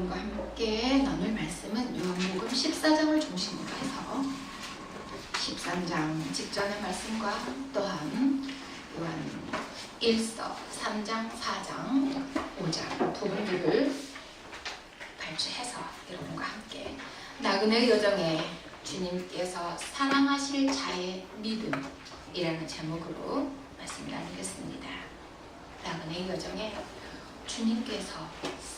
여러분과 함께 나눌 말씀은 요한복음 14장을 중심으로 해서 13장 직전의 말씀과 또한 요한 1서 3장, 4장, 5장 두 분들을 발췌해서 여러분과 함께 나그네 여정에 주님께서 사랑하실 자의 믿음이라는 제목으로 말씀을 나누겠습니다. 나그네 여정에 주님께서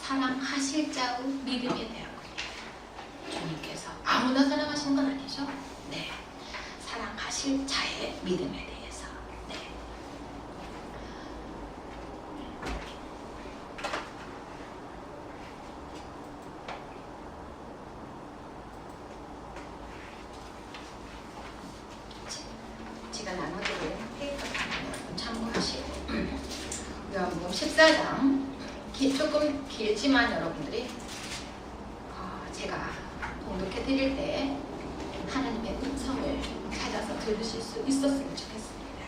사랑하실 자의 믿음에 대한 겁니다. 주님께서 아무나 사랑하시는 건 아니죠. 네, 사랑하실 자의 믿음에 대해서. 네. 제가 나눠드린 페이퍼 참고하시고 요한복음 14장 조금 길지만 여러분들이 제가 공독해 드릴 때 하나님의 음성을 찾아서 들으실 수 있었으면 좋겠습니다.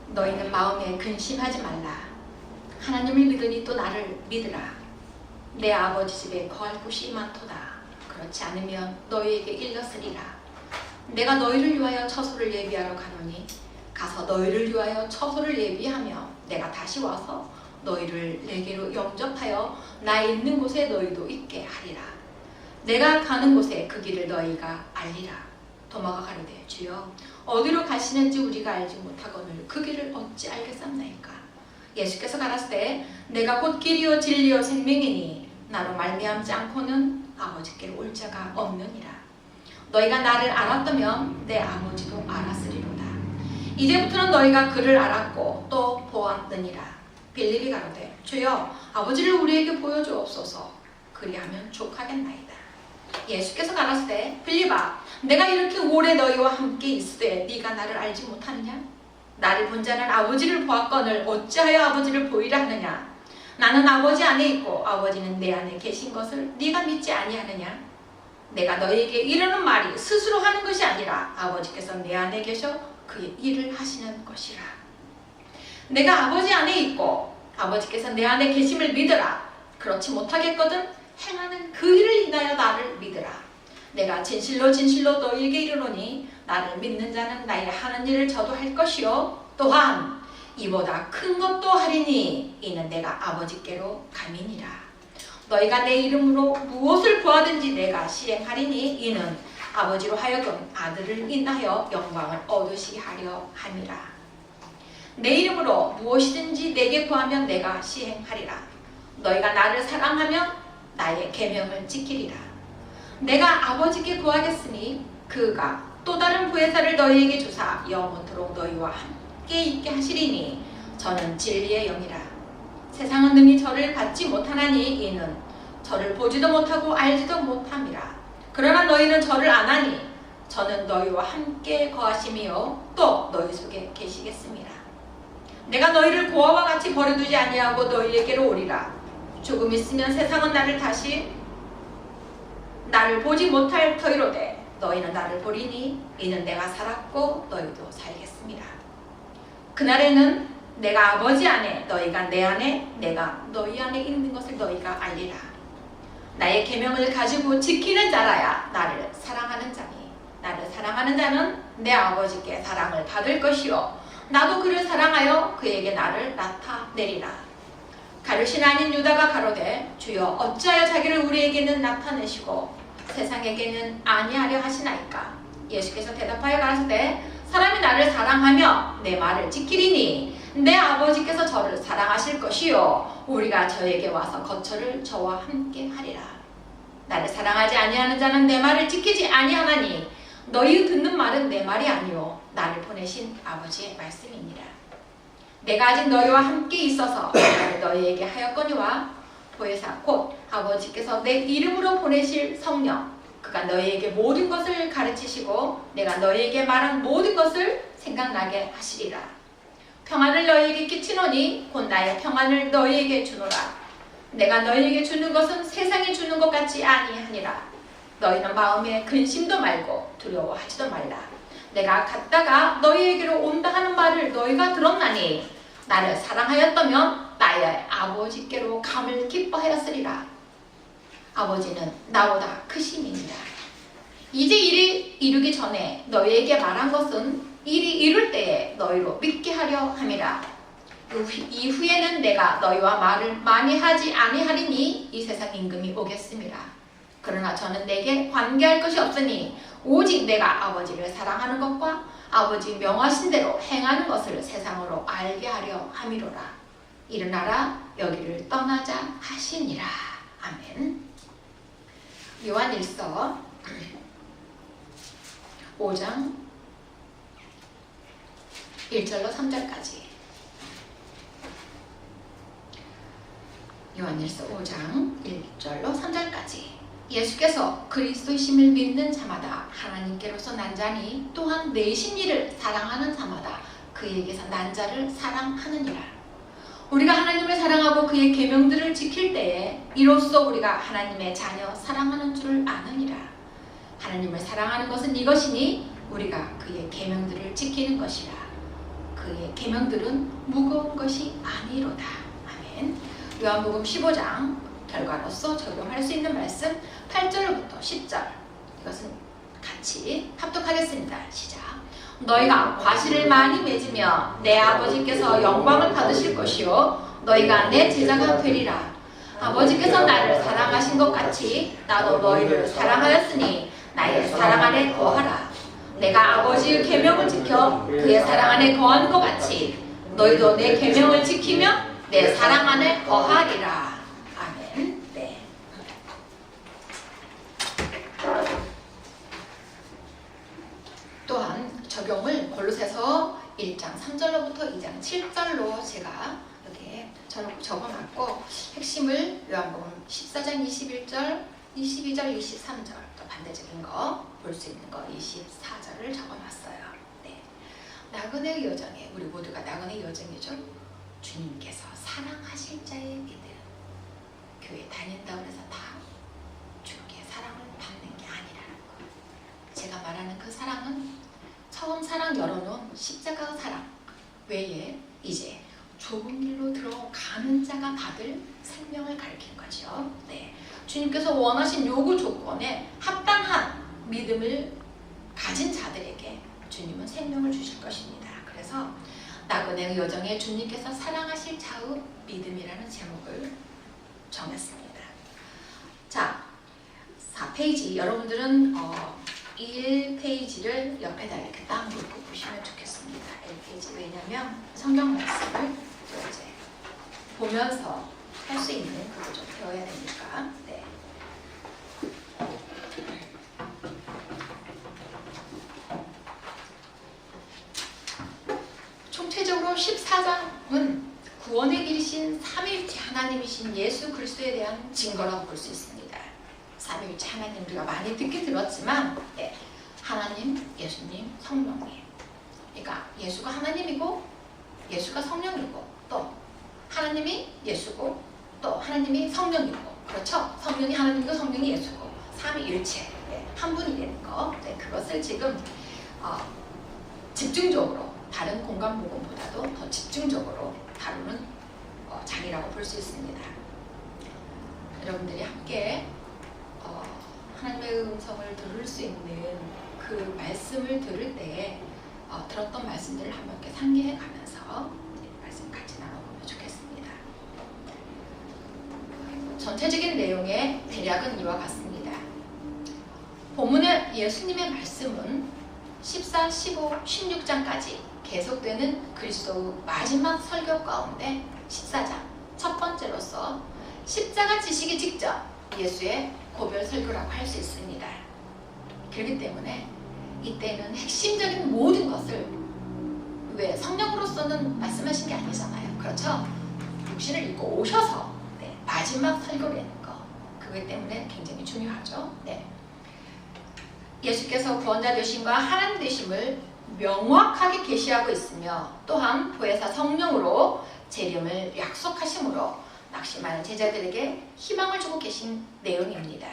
너희는 마음에 근심하지 말라. 하나님을 믿으니 또 나를 믿으라. 내 아버지 집에 거할 곳이 많도다. 그렇지 않으면 너희에게 일렀으리라. 내가 너희를 위하여 처소를 예비하러 가노니 가서 너희를 위하여 처소를 예비하며 내가 다시 와서 너희를 내게로 영접하여 나 있는 곳에 너희도 있게 하리라. 내가 가는 곳에 그 길을 너희가 알리라. 도마가 가로되 주여 어디로 가시는지 우리가 알지 못하거늘 그 길을 어찌 알겠사옵나이까. 예수께서 가라사대 내가 곧 길이요 진리요 생명이니 나로 말미암지 않고는 아버지께로 올 자가 없느니라. 너희가 나를 알았다면 내 아버지도 알았으리로다. 이제부터는 너희가 그를 알았고 또 보았느니라. 빌립이 가로되 주여 아버지를 우리에게 보여주옵소서. 그리하면 족하겠나이다. 예수께서 가라사대 빌립아 내가 이렇게 오래 너희와 함께 있으되 네가 나를 알지 못하느냐? 나를 본 자는 아버지를 보았거늘 어찌하여 아버지를 보이라 하느냐? 나는 아버지 안에 있고 아버지는 내 안에 계신 것을 네가 믿지 아니하느냐? 내가 너희에게 이르는 말이 스스로 하는 것이 아니라 아버지께서 내 안에 계셔 그의 일을 하시는 것이라. 내가 아버지 안에 있고 아버지께서 내 안에 계심을 믿으라. 그렇지 못하겠거든 행하는 그 일을 인하여 나를 믿으라. 내가 진실로 진실로 너희에게 이르노니 나를 믿는 자는 나의 하는 일을 저도 할 것이요 또한 이보다 큰 것도 하리니 이는 내가 아버지께로 감이니라. 너희가 내 이름으로 무엇을 구하든지 내가 시행하리니 이는 아버지로 하여금 아들을 인하여 영광을 얻으시게 하려 함이라. 내 이름으로 무엇이든지 내게 구하면 내가 시행하리라. 너희가 나를 사랑하면 나의 계명을 지키리라. 내가 아버지께 구하겠으니 그가 또 다른 보혜사를 너희에게 주사 영원토록 너희와 함께 있게 하시리니 저는 진리의 영이라. 세상은 능히 저를 받지 못하나니 이는 저를 보지도 못하고 알지도 못함이라. 그러나 너희는 저를 아나니 저는 너희와 함께 거하심이요 또 너희 속에 계시겠습니다. 내가 너희를 고아와 같이 버려두지 아니하고 너희에게로 오리라. 조금 있으면 세상은 나를 보지 못할 터이로되 너희는 나를 보리니 이는 내가 살았고 너희도 살겠습니다. 그날에는 내가 아버지 안에 너희가 내 안에 내가 너희 안에 있는 것을 너희가 알리라. 나의 계명을 가지고 지키는 자라야 나를 사랑하는 자니 나를 사랑하는 자는 내 아버지께 사랑을 받을 것이요 나도 그를 사랑하여 그에게 나를 나타내리라. 가룟신 아닌 유다가 가로되 주여 어찌하여 자기를 우리에게는 나타내시고 세상에게는 아니하려 하시나이까. 예수께서 대답하여 가라사대 사람이 나를 사랑하며 내 말을 지키리니 내 아버지께서 저를 사랑하실 것이요 우리가 저에게 와서 거처를 저와 함께 하리라. 나를 사랑하지 아니하는 자는 내 말을 지키지 아니하나니 너희 듣는 말은 내 말이 아니요 나를 보내신 아버지의 말씀이니라. 내가 아직 너희와 함께 있어서 나를 너희에게 하였거니와 보혜사 곧 아버지께서 내 이름으로 보내실 성령 그가 너희에게 모든 것을 가르치시고 내가 너희에게 말한 모든 것을 생각나게 하시리라. 평안을 너희에게 끼치노니 곧 나의 평안을 너희에게 주노라. 내가 너희에게 주는 것은 세상이 주는 것 같지 아니하니라. 너희는 마음에 근심도 말고 두려워하지도 말라. 내가 갔다가 너희에게로 온다 하는 말을 너희가 들었나니 나를 사랑하였다면 나의 아버지께로 감을 기뻐하였으리라. 아버지는 나보다 크심이니라. 이제 일이 이루기 전에 너희에게 말한 것은 일이 이룰 때에 너희로 믿게 하려 함이라. 이후에는 내가 너희와 말을 많이 하지 아니하리니 이 세상 임금이 오겠음이라. 그러나 저는 내게 관계할 것이 없으니 오직 내가 아버지를 사랑하는 것과 아버지 명하신 대로 행하는 것을 세상으로 알게 하려 함이로라. 일어나라, 여기를 떠나자 하시니라. 아멘. 요한일서 5장 1절로 3절까지. 요한일서 5장 1절로 3절까지. 예수께서 그리스도이심을 믿는 자마다 하나님께로서 난 자니 또한 내신 이를 사랑하는 자마다 그에게서 난 자를 사랑하느니라. 우리가 하나님을 사랑하고 그의 계명들을 지킬 때에 이로써 우리가 하나님의 자녀 사랑하는 줄을 아느니라. 하나님을 사랑하는 것은 이것이니 우리가 그의 계명들을 지키는 것이라. 그의 계명들은 무거운 것이 아니로다. 아멘. 요한복음 15장 결과로서 적용할 수 있는 말씀 8절부터 10절, 이것은 같이 합독하겠습니다. 시작. 너희가 과실을 많이 맺으며 내 아버지께서 영광을 받으실 것이요 너희가 내 제자가 되리라. 아버지께서 나를 사랑하신 것 같이 나도 너희를 사랑하였으니 나의 사랑 안에 거하라. 내가 아버지의 계명을 지켜 그의 사랑 안에 거하는 것 같이 너희도 내 계명을 지키며 내 사랑 안에 거하리라. 아멘. 네. 또한 적용을 골로새서 1장 3절로부터 2장 7절로 제가 여기에 적어놨고, 핵심을 요한복음 14장 21절, 22절, 23절, 또 반대적인 거 볼 수 있는 거 24절을 적어놨어요. 네. 나그네의 여정에, 우리 모두가 나그네의 여정이죠. 주님께서 사랑하실 자의 믿음. 교회 다닌다고 해서 다 주님께 사랑을 받는 게 아니라는 거. 제가 말하는 그 사랑은 처음 사랑 열어놓은 십자가 사랑 외에 이제 좁은 길로 들어가는 자가 받을 생명을 가리킨 거죠. 네. 주님께서 원하신 요구 조건에 합당한 믿음을 가진 자들에게 주님은 생명을 주실 것입니다. 그래서 나그네의 여정에 주님께서 사랑하실 자의 믿음이라는 제목을 정했습니다. 자, 4페이지 여러분들은 1페이지를 옆에다 이렇게 딱 놓고 보시면 좋겠습니다. 1페이지 왜냐면 성경 말씀을 또 이제 보면서 할 수 있는 그거 좀 배워야 되니까. 네. 총체적으로 14장은 구원의 길이신 삼위일체 하나님이신 예수 그리스도에 대한 증거라고 볼 수 있습니다. 삼위일체 하나님 우리가 많이 듣긴 들었지만, 네, 하나님, 예수님, 성령님. 그러니까 예수가 하나님이고 예수가 성령이고 또 하나님이 예수고 또 하나님이 성령이고, 그렇죠? 성령이 하나님이고 성령이 예수고 삼위일체, 네, 한 분이 되는 거. 네, 그것을 지금 집중적으로 다른 공간 복음보다도 더 집중적으로 다루는 장이라고 볼 수 있습니다. 여러분들이 함께 하나님의 음성을 들을 수 있는 그 말씀을 들을 때 들었던 말씀들을 한번 이렇게 상기해 가면서 말씀 같이 나눠보면 좋겠습니다. 전체적인 내용의 대략은 이와 같습니다. 본문의 예수님의 말씀은 14, 15, 16장까지 계속되는 그리스도의 마지막 설교 가운데 14장 첫 번째로서 십자가 지시기 직전 예수의 고별 설교라고 할 수 있습니다. 그렇기 때문에 이때는 핵심적인 모든 것을, 왜 성령으로서는 말씀하신 게 아니잖아요. 그렇죠? 육신을 입고 오셔서 마지막 설교를 하는 거, 그것 때문에 굉장히 중요하죠. 네. 예수께서 구원자 되심과 하나님 되심을 명확하게 계시하고 있으며 또한 보혜사 성령으로 재림을 약속하심으로 낙심하는 제자들에게 희망을 주고 계신 내용입니다.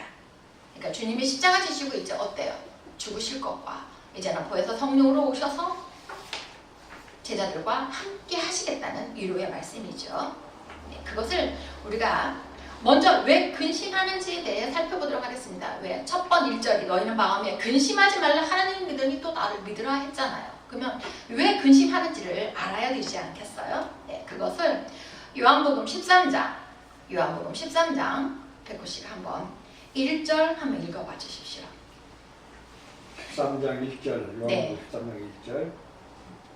그러니까 주님이 십자가 지시고 이제 어때요? 죽으실 것과 이제는 보혜사 성령으로 오셔서 제자들과 함께 하시겠다는 위로의 말씀이죠. 네, 그것을 우리가 먼저 왜 근심하는지에 대해 살펴보도록 하겠습니다. 왜? 첫 번 1절이 너희는 마음에 근심하지 말라 하나님 믿으니 또 나를 믿으라 했잖아요. 그러면 왜 근심하는지를 알아야 되지 않겠어요? 네, 그것을 요한복음 13장 백호 씨가 한번 1절 한번 읽어봐 주십시오. 13장 1절 요한복음 네. 13장 1절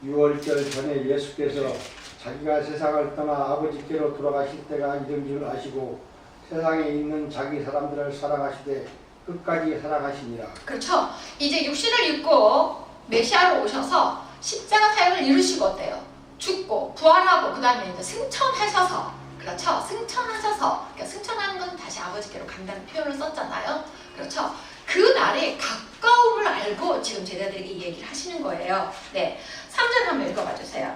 6월절 전에 예수께서 자기가 세상을 떠나 아버지께로 돌아가실 때가 이른 줄 아시고 세상에 있는 자기 사람들을 사랑하시되 끝까지 사랑하시니라. 그렇죠. 이제 육신을 입고 메시아로 오셔서 십자가 사역을 이루시고 어때요? 죽고 부활하고 그 다음에 이제 승천하셔서, 그렇죠? 승천하셔서, 그러니까 승천하는 것은 다시 아버지께로 간다는 표현을 썼잖아요. 그렇죠? 그 날의 가까움을 알고 지금 제자들에게 이 얘기를 하시는 거예요. 네, 3절 한번 읽어봐 주세요.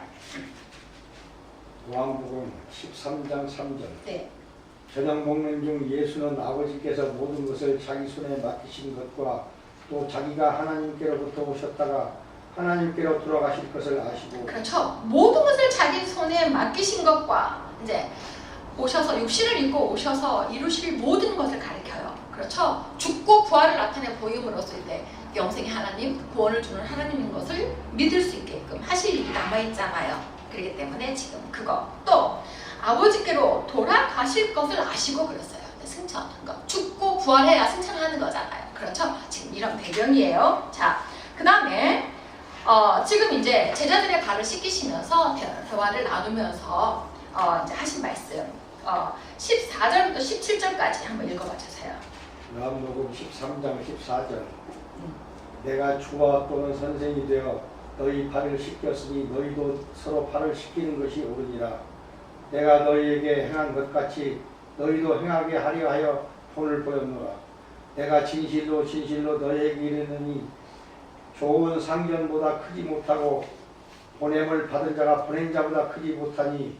요한복음 13장 3절 네. 저녁 먹는 중 예수는 아버지께서 모든 것을 자기 손에 맡기신 것과 또 자기가 하나님께로부터 오셨다가 하나님께로 돌아가실 것을 아시고, 그렇죠. 모든 것을 자기 손에 맡기신 것과 이제 오셔서 육신을 입고 오셔서 이루실 모든 것을 가리켜요. 그렇죠. 죽고 부활을 나타내 보임으로써 이제 영생의 하나님, 구원을 주는 하나님인 것을 믿을 수 있게끔 하실 일이 남아있잖아요. 그렇기 때문에 지금 그거 또 아버지께로 돌아가실 것을 아시고 그랬어요. 승천, 그러니까 죽고 부활해야 승천하는 거잖아요. 그렇죠. 지금 이런 배경이에요. 자, 그 다음에 지금 이제 제자들의 발을 씻기시면서 대화를 나누면서 이제 하신 말씀 14절부터 17절까지 한번 읽어봐 주세요. 요한복음 13장 14절 내가 주와 또는 선생이 되어 너희 발을 씻겼으니 너희도 서로 발을 씻기는 것이 옳으니라. 내가 너희에게 행한 것 같이 너희도 행하게 하려 하여 본을 보였노라. 내가 진실로 진실로 너희에게 이르노니 좋은 상전보다 크지 못하고 보냄을 받은 자가 보낸 자보다 크지 못하니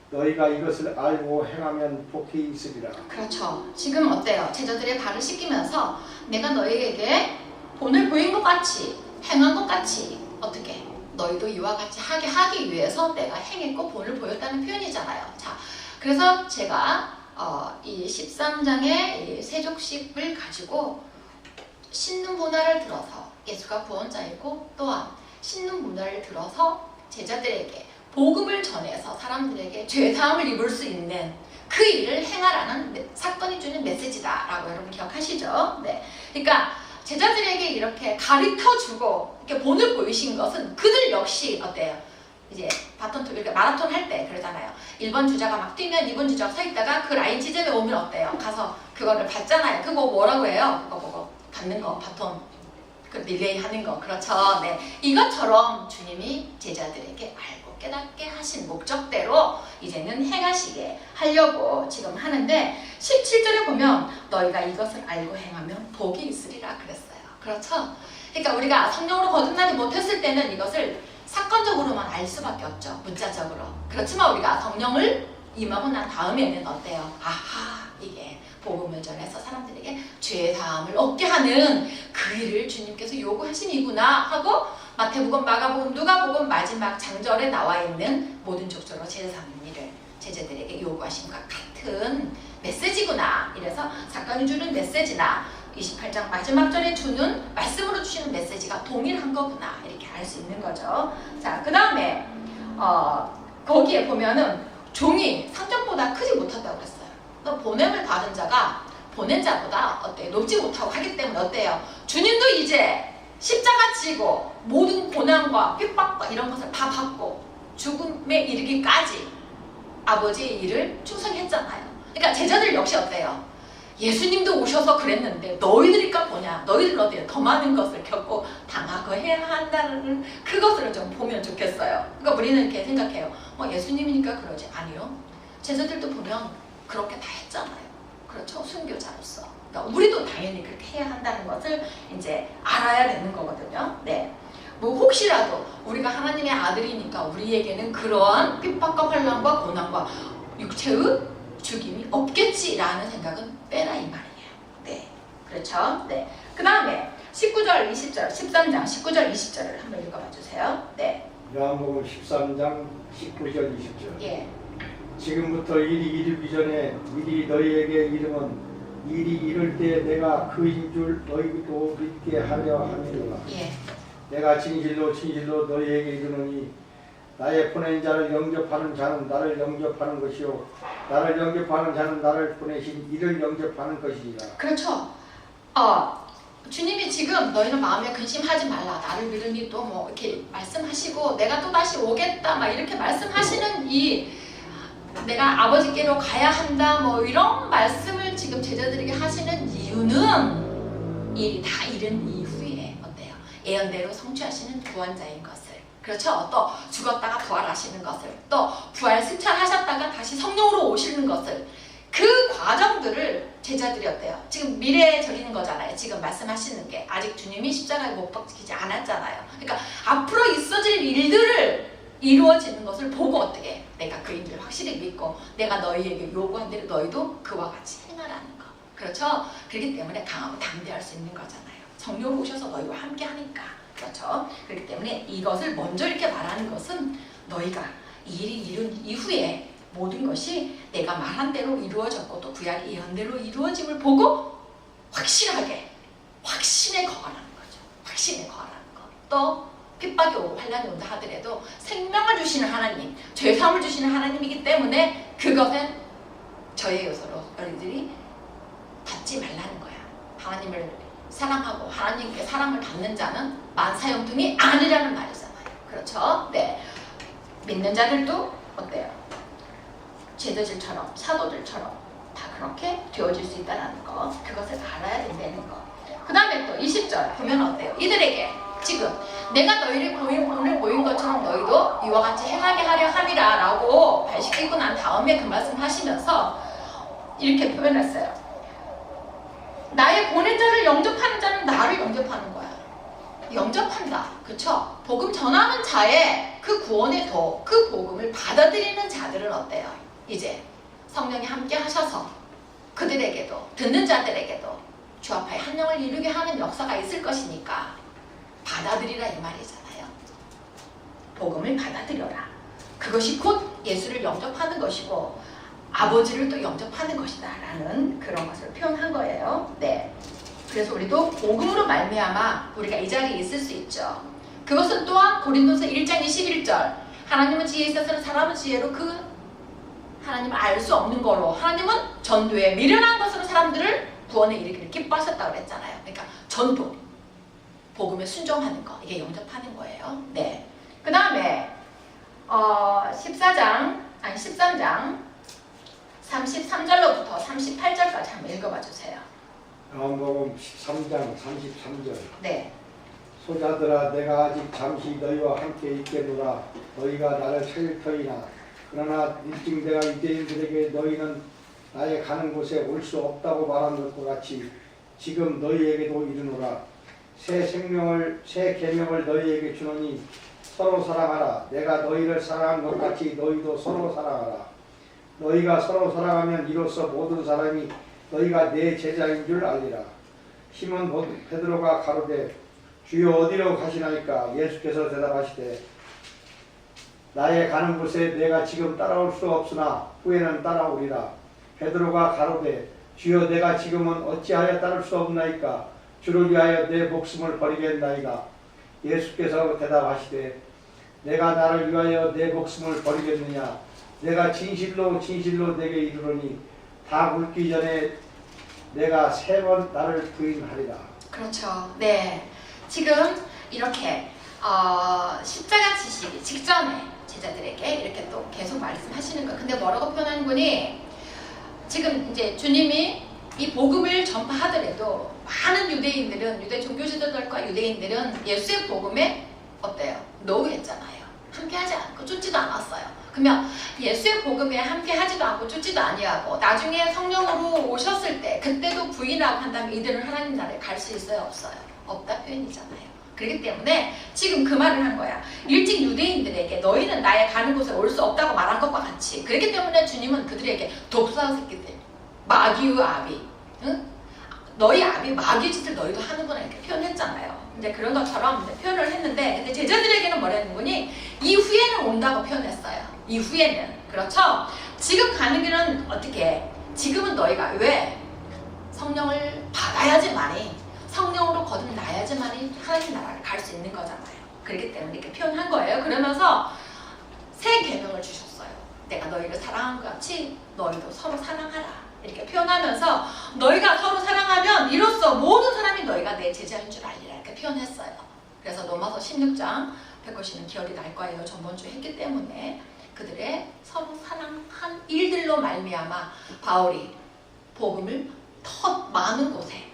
너희가 이것을 알고 행하면 복이 있으리라. 그렇죠. 지금 어때요? 제자들의 발을 씻기면서 내가 너희에게 본을 보인 것 같이 행한 것 같이 어떻게 너희도 이와 같이 하기 위해서 내가 행했고 본을 보였다는 표현이잖아요. 자, 그래서 제가 이 13장의 이 세족식을 가지고 씻는 문화를 들어서 예수가 구원자이고 또한 씻는 문화를 들어서 제자들에게 복음을 전해서 사람들에게 죄사함을 입을 수 있는 그 일을 행하라는 사건이 주는 메시지다라고 여러분 기억하시죠? 네, 그러니까 제자들에게 이렇게 가르쳐주고 이렇게 본을 보이신 것은 그들 역시 어때요? 이제 이렇게 마라톤 할 때 그러잖아요. 1번 주자가 막 뛰면 2번 주자가 서 있다가 그 라인 지점에 오면 어때요? 가서 그거를 받잖아요. 그거 뭐라고 해요? 그거 받는 거, 바톤. 그 릴레이 하는 거. 그렇죠. 네. 이것처럼 주님이 제자들에게 알고 깨닫게 하신 목적대로 이제는 행하시게 하려고 지금 하는데 17절에 보면 너희가 이것을 알고 행하면 복이 있으리라 그랬어요. 그렇죠? 그러니까 우리가 성령으로 거듭나지 못했을 때는 이것을 사건적으로만 알 수밖에 없죠. 문자적으로. 그렇지만 우리가 성령을 임하고 난 다음에는 어때요? 아하, 이게 복음을 전해서 사람들에게 죄사함을 얻게 하는 그 일을 주님께서 요구하시니구나 하고 마태복음, 마가복음, 누가복음 마지막 장절에 나와 있는 모든 족속으로 제사하는 일을 제자들에게 요구하신 것 같은 메시지구나. 이래서 사건이 주는 메시지나 28장 마지막 절에 주는 말씀으로 주시는 메시지가 동일한 거구나 이렇게 알 수 있는 거죠. 자, 그 다음에 거기에 보면은 종이 상전보다 크지 못하다고 그랬어요. 보냄을 받은 자가 보낸 자보다 어때요? 높지 못하고 하기 때문에 어때요? 주님도 이제 십자가 지고 모든 고난과 핍박과 이런 것을 다 받고 죽음에 이르기까지 아버지의 일을 충성했잖아요. 그러니까 제자들 역시 어때요? 예수님도 오셔서 그랬는데 너희들이까 보냐? 너희들은 어때요? 더 많은 것을 겪고 당하고 해야 한다는 그것을 좀 보면 좋겠어요. 그러니까 우리는 이렇게 생각해요. 예수님이니까 그러지. 아니요. 제자들도 보면 그렇게 다 했잖아요. 그렇죠? 순교자로서. 그러니까 우리도 당연히 그렇게 해야 한다는 것을 이제 알아야 되는 거거든요. 네. 뭐 혹시라도 우리가 하나님의 아들이니까 우리에게는 그러한 핍박과 환난과 고난과 육체의 죽임이 없겠지라는 생각은 빼라 이 말이에요. 네, 그렇죠. 네. 그 다음에 19절, 20절, 13장 19절, 20절을 한번 읽어봐 주세요. 네. 요한복음 13장 19절 20절. 예. 지금부터 일이 이르기 전에 미리 너희에게 이르면 일이 이를 때 내가 그인 줄 너희도 믿게 하려 함이로라. 예. 내가 진실로 진실로 너희에게 이르노니 나의 보낸 자를 영접하는 자는 나를 영접하는 것이요 나를 영접하는 자는 나를 보내신 이를 영접하는 것이니라. 그렇죠. 주님이 지금 너희는 마음에 근심하지 말라. 나를 믿으니 또 뭐 이렇게 말씀하시고 내가 또 다시 오겠다 막 이렇게 말씀하시는 이 내가 아버지께로 가야 한다 뭐 이런 말씀을 지금 제자들에게 하시는 이유는 일이 다 이른 이후에 어때요? 예언대로 성취하시는 구원자인 것을, 그렇죠? 또 죽었다가 부활하시는 것을, 또 부활 승천하셨다가 다시 성령으로 오시는 것을, 그 과정들을 제자들이 어때요? 지금 미래에 저기는 거잖아요. 지금 말씀하시는 게 아직 주님이 십자가에 못 박히지 않았잖아요. 그러니까 앞으로 있어질 일들을 이루어지는 것을 보고 어떻게 내가 그인 줄 확실히 믿고 내가 너희에게 요구한 대로 너희도 그와 같이 행하라는 거. 그렇죠? 그렇기 때문에 강하고 담대할 수 있는 거잖아요. 성령 오셔서 너희와 함께 하니까. 그렇죠? 그렇기 때문에 이것을 먼저 이렇게 말하는 것은 너희가 이 일이 이룬 이후에 모든 것이 내가 말한 대로 이루어졌고 또 구약의 예언대로 이루어짐을 보고 확실하게 확신에 거하라는 거죠. 확신에 거하라는 거. 또 핍박이 오고 환난이 온다 하더라도 생명을 주시는 하나님, 죄사함을 주시는 하나님이기 때문에 그것은 저의 요소로 너희들이 받지 말라는 거야. 하나님을 사랑하고 하나님께 사랑을 받는 자는 만사형통이 아니라는 말이잖아요. 그렇죠? 네. 믿는 자들도 어때요? 제자들처럼 사도들처럼 다 그렇게 되어질 수 있다는 거, 그것을 알아야 된다는 거. 그 다음에 또 20절 보면 어때요? 이들에게 지금 내가 너희를 오늘 모인 것처럼 너희도 이와 같이 행하게 하려 함이라 라고 발시키고 난 다음에 그 말씀 하시면서 이렇게 표현했어요. 나의 보낸 자를 영접하는 자는 나를 영접하는 거야. 영접한다. 그쵸? 복음 전하는 자의 그 구원의 도, 그 복음을 받아들이는 자들은 어때요? 이제 성령이 함께 하셔서 그들에게도, 듣는 자들에게도 주 앞에 한 영을 이루게 하는 역사가 있을 것이니까 받아들이라 이 말이잖아요. 복음을 받아들여라. 그것이 곧 예수를 영접하는 것이고 아버지를 또 영접하는 것이다 라는 그런 것을 표현한 거예요. 네. 그래서 우리도 복음으로 말미암아 우리가 이 자리에 있을 수 있죠. 그것은 또한 고린도서 1장 21절 하나님은 지혜에 있어서는 사람은 지혜로 그 하나님을 알 수 없는 거로 하나님은 전도에 미련한 것으로 사람들을 구원에 이르기를 기뻐하셨다고 그랬잖아요. 그러니까 전도, 복음에 순종하는 거, 이게 영접하는 거예요. 네. 그 다음에 13장 33절로부터 38절까지 한번 읽어봐 주세요. 요한복음 13장 33절. 네. 소자들아 내가 아직 잠시 너희와 함께 있겠노라. 너희가 나를 찾을 터이나 그러나 일찍 내가 유대인들에게 너희는 나의 가는 곳에 올 수 없다고 말한 것과 같이 지금 너희에게도 이르노라. 새 계명을 너희에게 주노니 서로 사랑하라. 내가 너희를 사랑한 것 같이 너희도 서로 사랑하라. 너희가 서로 사랑하면 이로써 모든 사람이 너희가 내 제자인 줄 알리라. 시몬 베드로가 가로되 주여 어디로 가시나이까? 예수께서 대답하시되 나의 가는 곳에 내가 지금 따라올 수 없으나 후에는 따라오리라. 베드로가 가로되 주여 내가 지금은 어찌하여 따를 수 없나이까? 주를 위하여 내 목숨을 버리겠나이다. 예수께서 대답하시되 내가 나를 위하여 내 목숨을 버리겠느냐? 내가 진실로 진실로 내게 이르노니 다 굵기 전에 내가 3번 나를 부인하리라. 그렇죠. 네. 지금 이렇게 십자가 지시기 직전에 제자들에게 이렇게 또 계속 말씀하시는 거예요. 근데 뭐라고 표현하는 거니? 지금 이제 주님이 이 복음을 전파하더라도 많은 유대 종교 지도자들과 유대인들은 예수의 복음에 어때요? 노우했잖아요. 함께하지 않고 쫓지도 않았어요. 그러면 예수의 복음에 함께하지도 않고 쫓지도 아니하고 나중에 성령으로 오셨을 때 그때도 부인하고 한다면 이들은 하나님 나라에 갈 수 있어요? 없어요? 없다 표현이잖아요. 그렇기 때문에 지금 그 말을 한 거야. 일찍 유대인들에게 너희는 나의 가는 곳에 올 수 없다고 말한 것과 같이. 그렇기 때문에 주님은 그들에게 독사새끼들, 마귀의 아비, 응? 너희 아비 마귀의 짓을 너희도 하는구나 이렇게 표현했잖아요. 이제 그런 것처럼 이제 표현을 했는데 근데 제자들에게는 뭐라는 거니? 이후에는 온다고 표현했어요. 이후에는. 그렇죠? 지금 가는 길은 어떻게 해? 지금은 너희가 왜? 성령을 받아야지만이 성령으로 거듭나야지만이 하나님 나라를 갈 수 있는 거잖아요. 그렇기 때문에 이렇게 표현한 거예요. 그러면서 새 계명을 주셨어요. 내가 너희를 사랑한 것 같이 너희도 서로 사랑하라. 이렇게 표현하면서 너희가 서로 사랑하면 이로써 모든 사람이 너희가 내 제자인 줄 알리라. 이렇게 표현했어요. 그래서 로마서 16장 백호씨는 기억이 날 거예요. 전번주에 했기 때문에 그들의 서로 사랑한 일들로 말미암아 바울이 복음을 더 많은 곳에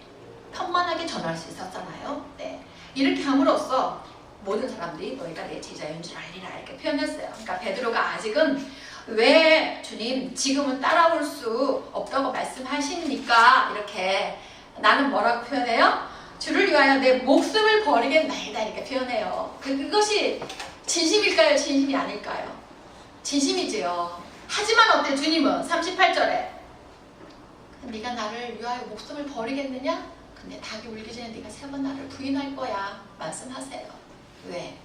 편만하게 전할 수 있었잖아요. 네. 이렇게 함으로써 모든 사람들이 너희가 내 제자인 줄 알리라 이렇게 표현했어요. 그러니까 베드로가 아직은 왜 주님 지금은 따라올 수 없다고 말씀하십니까? 이렇게 나는 뭐라고 표현해요? 주를 위하여 내 목숨을 버리겠나이다 이렇게 표현해요. 그것이 진심일까요? 진심이 아닐까요? 진심이지요. 하지만 어때? 주님은 38절에 네가 나를 위하여 목숨을 버리겠느냐? 근데 닭이 울기 전에 네가 3번 나를 부인할 거야 말씀하세요. 왜?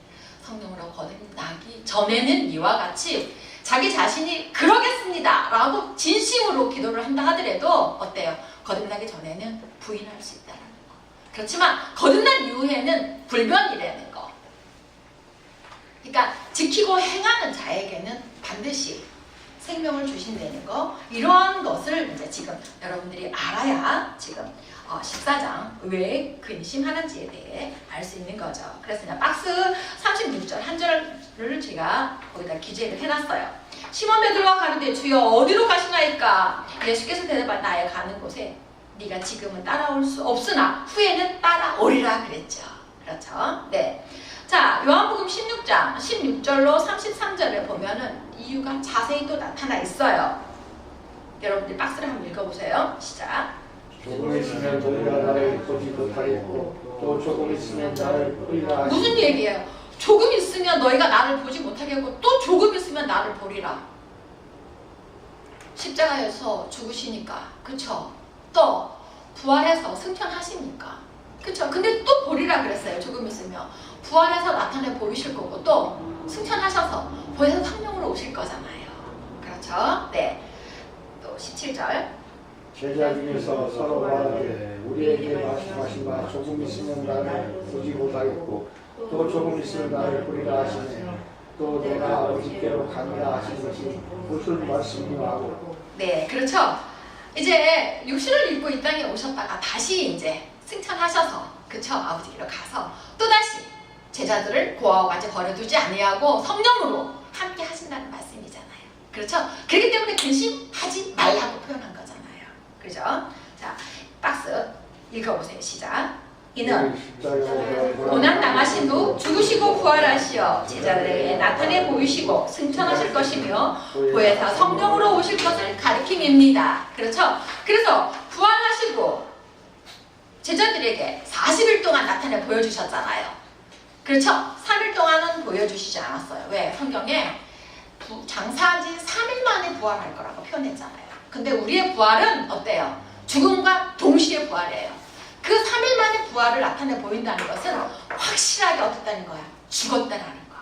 성령으로 거듭나기 전에는 이와 같이 자기 자신이 그러겠습니다 라고 진심으로 기도를 한다 하더라도 어때요? 거듭나기 전에는 부인할 수 있다는 거. 그렇지만 거듭난 이후에는 불변이라는 거. 그러니까 지키고 행하는 자에게는 반드시 생명을 주신다는 거. 이러한 것을 이제 지금 여러분들이 알아야 지금 14장 왜 근심하는지에 대해 알 수 있는 거죠. 그래서 그냥 박스 36절 한 절을 제가 거기다 기재를 해놨어요. 시몬 베드로가 가는데 주여 어디로 가시나이까? 예수께서 대답하여 나의 가는 곳에 네가 지금은 따라올 수 없으나 후에는 따라오리라 그랬죠. 그렇죠? 네. 자, 요한복음 16장 16절로 33절에 보면은 이유가 자세히 또 나타나 있어요. 여러분들 박스를 한번 읽어보세요. 시작. 조금 있으면 너희가 나를 보지 못하겠고 또 조금 있으면 나를 보리라 하시니 무슨 얘기예요? 조금 있으면 너희가 나를 보지 못하겠고 또 조금 있으면 나를 보리라. 십자가에서 죽으시니까 그쵸? 또 부활해서 승천하시니까 그쵸? 근데 또 보리라 그랬어요. 조금 있으면 부활해서 나타내 보이실 거고 또 승천하셔서 보혜사 성령으로 오실 거잖아요. 그렇죠? 네. 또 17절 제자 중에서 서로 말하되 우리에게 말씀하신 바 조금 있으면 나를 보지 못하겠고 또 조금 있으면 나를 보리라 하시네. 또 내가 아버지께로 가니라 하신 것이 무슨 말씀이냐 하고. 네, 그렇죠. 이제 육신을 입고 이 땅에 오셨다가 다시 이제 승천하셔서 그쵸? 아버지께로 가서 또다시 제자들을 고아와 같이 버려두지 아니하고 성령으로 함께 하신다는 말씀이잖아요. 그렇죠? 그렇기 때문에 근심하지 말라고 표현한 거잖아요. 그죠? 자, 박스 읽어보세요. 시작. 이는 고난 당하신 후 죽으시고 부활하시어 제자들에게 나타내 보이시고 승천하실 것이며 보혜사 성령으로 오실 것을 가리킴입니다. 그렇죠? 그래서 부활하시고 제자들에게 40일 동안 나타내 보여주셨잖아요. 그렇죠? 3일 동안은 보여주시지 않았어요. 왜? 성경에 장사한 지 3일 만에 부활할 거라고 표현했잖아요. 근데 우리의 부활은 어때요? 죽음과 동시에 부활이에요. 그 3일 만에 부활을 나타내 보인다는 것은 확실하게 어떻다는 거야? 죽었다라는 거.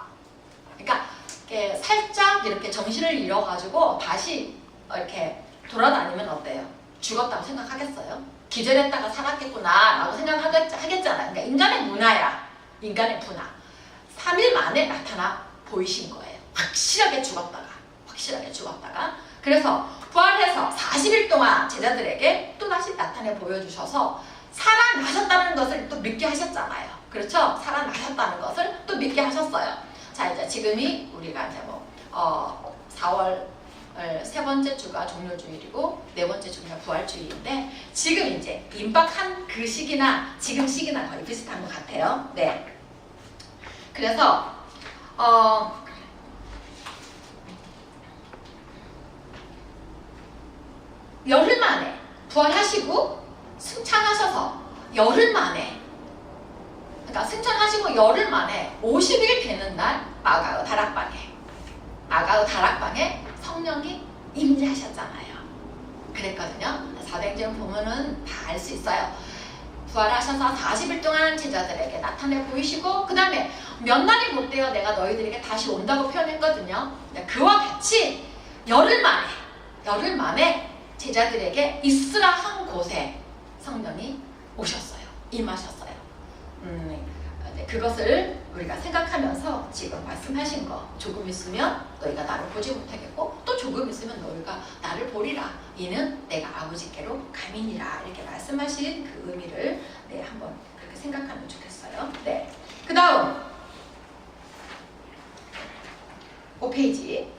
그러니까 이렇게 살짝 이렇게 정신을 잃어가지고 다시 이렇게 돌아다니면 어때요? 죽었다고 생각하겠어요? 기절했다가 살았겠구나 라고 생각하겠잖아요. 그러니까 인간의 문화야. 인간의 분화. 3일 만에 나타나 보이신 거예요. 확실하게 죽었다가. 그래서 부활해서 40일 동안 제자들에게 또다시 나타내 보여주셔서 살아나셨다는 것을 또 믿게 하셨잖아요. 그렇죠? 살아나셨다는 것을 또 믿게 하셨어요. 자, 이제 지금이 우리가 이제 4월 세 번째 주가 종료주일이고 네 번째 주가 부활주일인데 지금 이제 임박한 그 시기나 지금 시기나 거의 비슷한 것 같아요. 네. 그래서 열흘 만에 부활하시고 승천하셔서 열흘 만에 그러니까 승천하시고 열흘 만에 50일 되는 날 마가의 다락방에 성령이 임재하셨잖아요. 그랬거든요. 사도행전 보면은 다 알 수 있어요. 부활하셔서 40일 동안 제자들에게 나타내 보이시고 그 다음에 몇 날이 못 되어 내가 너희들에게 다시 온다고 표현했거든요. 그와 같이 열흘 만에 제자들에게 있으라 한 곳에 성령이 오셨어요. 임하셨어요. 그것을 우리가 생각하면서 지금 말씀하신 거, 조금 있으면 너희가 나를 보지 못하겠고 또 조금 있으면 너희가 나를 보리라. 이는 내가 아버지께로 감이니라. 이렇게 말씀하신 그 의미를 한번 그렇게 생각하면 좋겠어요. 그 다음 5페이지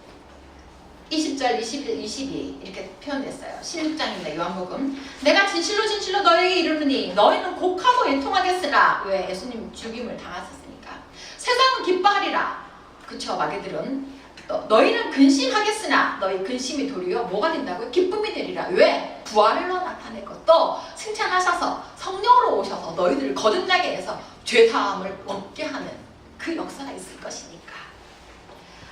20절, 21, 22 이렇게 표현됐어요. 16장입니다. 요한복음. 내가 진실로 진실로 너희에게 이르노니 너희는 곡하고 애통하겠으나. 왜? 예수님 죽임을 당하셨으니까. 세상은 기뻐하리라. 그쵸? 마귀들은 너희는 근심하겠으나 너희 근심이 도리어 뭐가 된다고요? 기쁨이 되리라. 왜? 부활로 나타내고 또 칭찬하셔서 성령으로 오셔서 너희들을 거듭나게 해서 죄사함을 얻게 하는 그 역사가 있을 것이니까.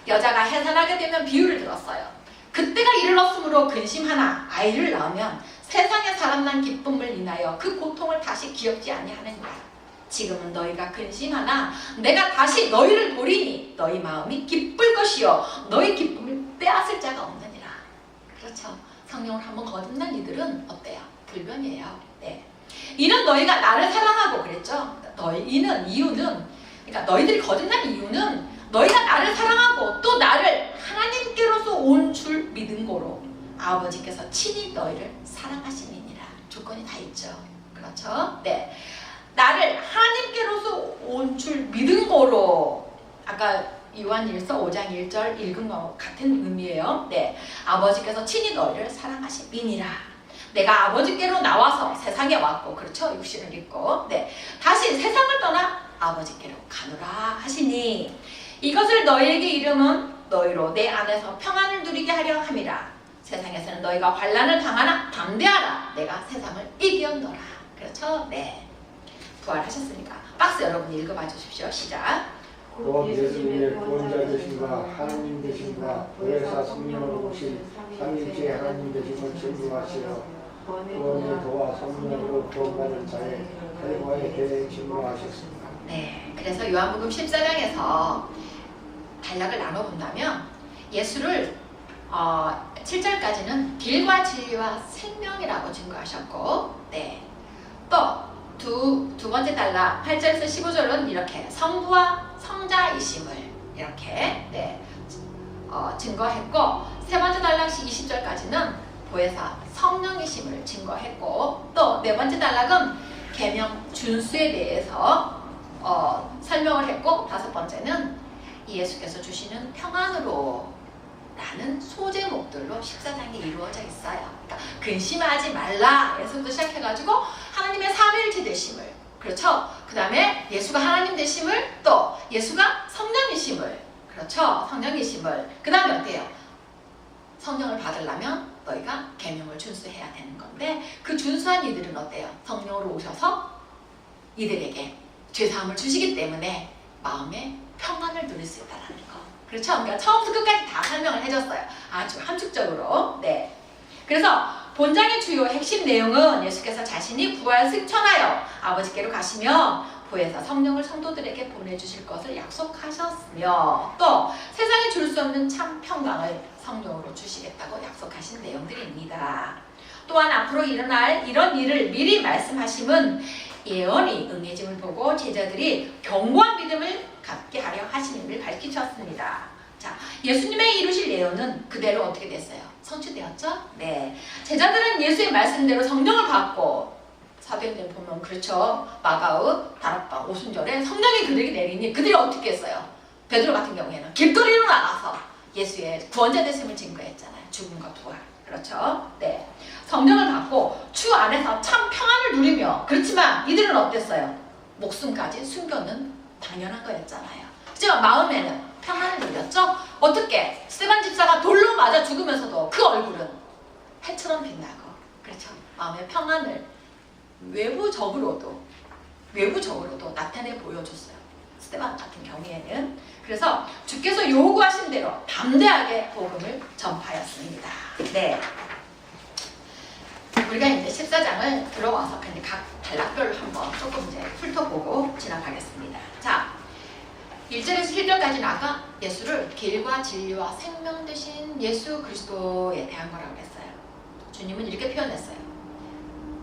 여자가 해산하게 되면 비유를 들었어요. 그때가 이르렀으므로 근심하나 아이를 낳으면 세상에 사람 난 기쁨을 인하여 그 고통을 다시 기억지 아니하느니라. 지금은 너희가 근심하나 내가 다시 너희를 보리니 너희 마음이 기쁠 것이요 너희 기쁨을 빼앗을 자가 없느니라. 그렇죠. 성령을 한번 거듭난 이들은 어때요? 불변이에요. 이는 너희가 나를 사랑하고 그랬죠. 이유는 그러니까 너희들이 거듭난 이유는 너희가 나를 사랑하고 또 나를 하나님께로서 온 줄 믿은 고로 아버지께서 친히 너희를 사랑하시니라. 조건이 다 있죠. 그렇죠? 나를 하나님께로서 온 줄 믿은 고로, 아까 요한일서 5장 1절 읽은 거 같은 의미예요. 아버지께서 친히 너희를 사랑하시니라. 내가 아버지께로 나와서 세상에 왔고, 그렇죠? 육신을 입고 다시 세상을 떠나 아버지께로 가노라 하시니 이것을 너희에게 이름은 너희로 내 안에서 평안을 누리게 하려 함이라. 세상에서는 너희가 환난을 당하나 담대하라. 내가 세상을 이기었노라. 그렇죠? 부활하셨으니까. 박스 여러분 읽어봐 주십시오. 시작. 곧 예수님의 구원자 되심과 하나님 되심과 보혜사 성령으로 오신 삼위일체 하나님 되심을 증거하시어 구원의 도와 성령으로 구원받은 자의 결과에 대해 증거하셨습니다. 그래서 요한복음 14장에서 단락을 나눠본다면 예수를 7절까지는 길과 진리와 생명이라고 증거하셨고 또 두 번째 단락 8절에서 15절은 이렇게 성부와 성자이심을 이렇게 증거했고 세 번째 단락 20절까지는 보혜사 성령이심을 증거했고 또 네 번째 단락은 계명 준수에 대해서 설명을 했고 다섯 번째는 예수께서 주시는 평안으로 라는 소제목들로 14장이 이루어져 있어요. 그러니까 근심하지 말라에서부터 시작해가지고 하나님의 삼위일체 되심을, 그렇죠? 그 다음에 예수가 하나님 되심을, 또 예수가 성령이심을, 그렇죠? 성령이심을. 그 다음에 어때요? 성령을 받으려면 너희가 계명을 준수해야 되는 건데 그 준수한 이들은 어때요? 성령으로 오셔서 이들에게 죄사함을 주시기 때문에 마음에 평안을 누릴 수 있다는 거. 그렇죠? 그러니까 처음부터 끝까지 다 설명을 해줬어요. 아주 함축적으로. 그래서 본장의 주요 핵심 내용은 예수께서 자신이 부활 승천하여 아버지께로 가시며 보혜사 성령을 성도들에게 보내주실 것을 약속하셨으며 또 세상에 줄 수 없는 참 평강을 성령으로 주시겠다고 약속하신 내용들입니다. 또한 앞으로 일어날 이런 일을 미리 말씀하심은 예언이 응해짐을 보고 제자들이 견고한 믿음을 갖게 하려 하시는 일 밝히셨습니다. 자, 예수님의 이루실 예언은 그대로 어떻게 됐어요? 성취되었죠? 제자들은 예수의 말씀대로 성령을 받고 사도행전 보면 그렇죠. 마가의 다락방 오순절에 성령이 그들에게 내리니 그들이 어떻게 했어요? 베드로 같은 경우에는 길거리로 나가서 예수의 구원자 되심을 증거했잖아요. 죽음과 부활. 그렇죠? 성령을 받고 주 안에서 참 평안을 누리며, 그렇지만 이들은 어땠어요? 목숨까지 숨겨는 당연한 거였잖아요. 하지만 마음에는 평안을 누렸죠? 어떻게? 스데반 집사가 돌로 맞아 죽으면서도 그 얼굴은 해처럼 빛나고, 그렇죠? 마음의 평안을 외부적으로도 나타내 보여줬어요. 스데반 같은 경우에는. 그래서 주께서 요구하신 대로 담대하게 복음을 전파하였습니다. 우리가 이제 14장을 들어와서 근데 각 단락별로 한번 조금 이제 훑어보고 지나가겠습니다. 자, 1절에서 7절까지는 아까 예수를 길과 진리와 생명 되신 예수 그리스도에 대한 거라고 했어요. 주님은 이렇게 표현했어요.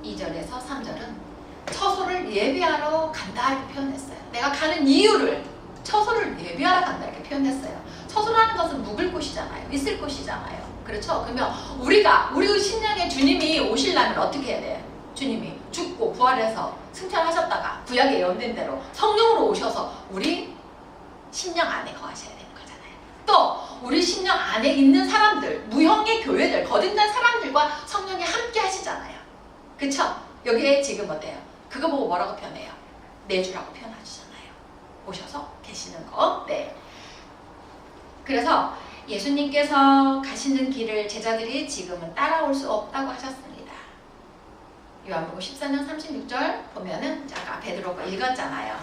2절에서 3절은 처소를 예비하러 간다 이렇게 표현했어요. 내가 가는 이유를 처소를 예비하러 간다 이렇게 표현했어요. 처소라는 것은 묵을 곳이잖아요. 있을 곳이잖아요. 그렇죠? 그러면 우리 신약의 주님이 오시려면 어떻게 해야 돼요? 주님이 죽고 부활해서 승천하셨다가 구약에 예언된 대로 성령으로 오셔서 우리 심령 안에 거하셔야 되는 거잖아요. 또 우리 심령 안에 있는 사람들, 무형의 교회들, 거듭난 사람들과 성령이 함께 하시잖아요. 그쵸? 여기에 지금 어때요? 그거 보고 뭐라고 표현해요? 내주라고 표현하시잖아요. 오셔서 계시는 거. 네. 그래서 예수님께서 가시는 길을 제자들이 지금은 따라올 수 없다고 하셨습니다. 요한복음 14장 36절 보면은 아까 베드로가 읽었잖아요.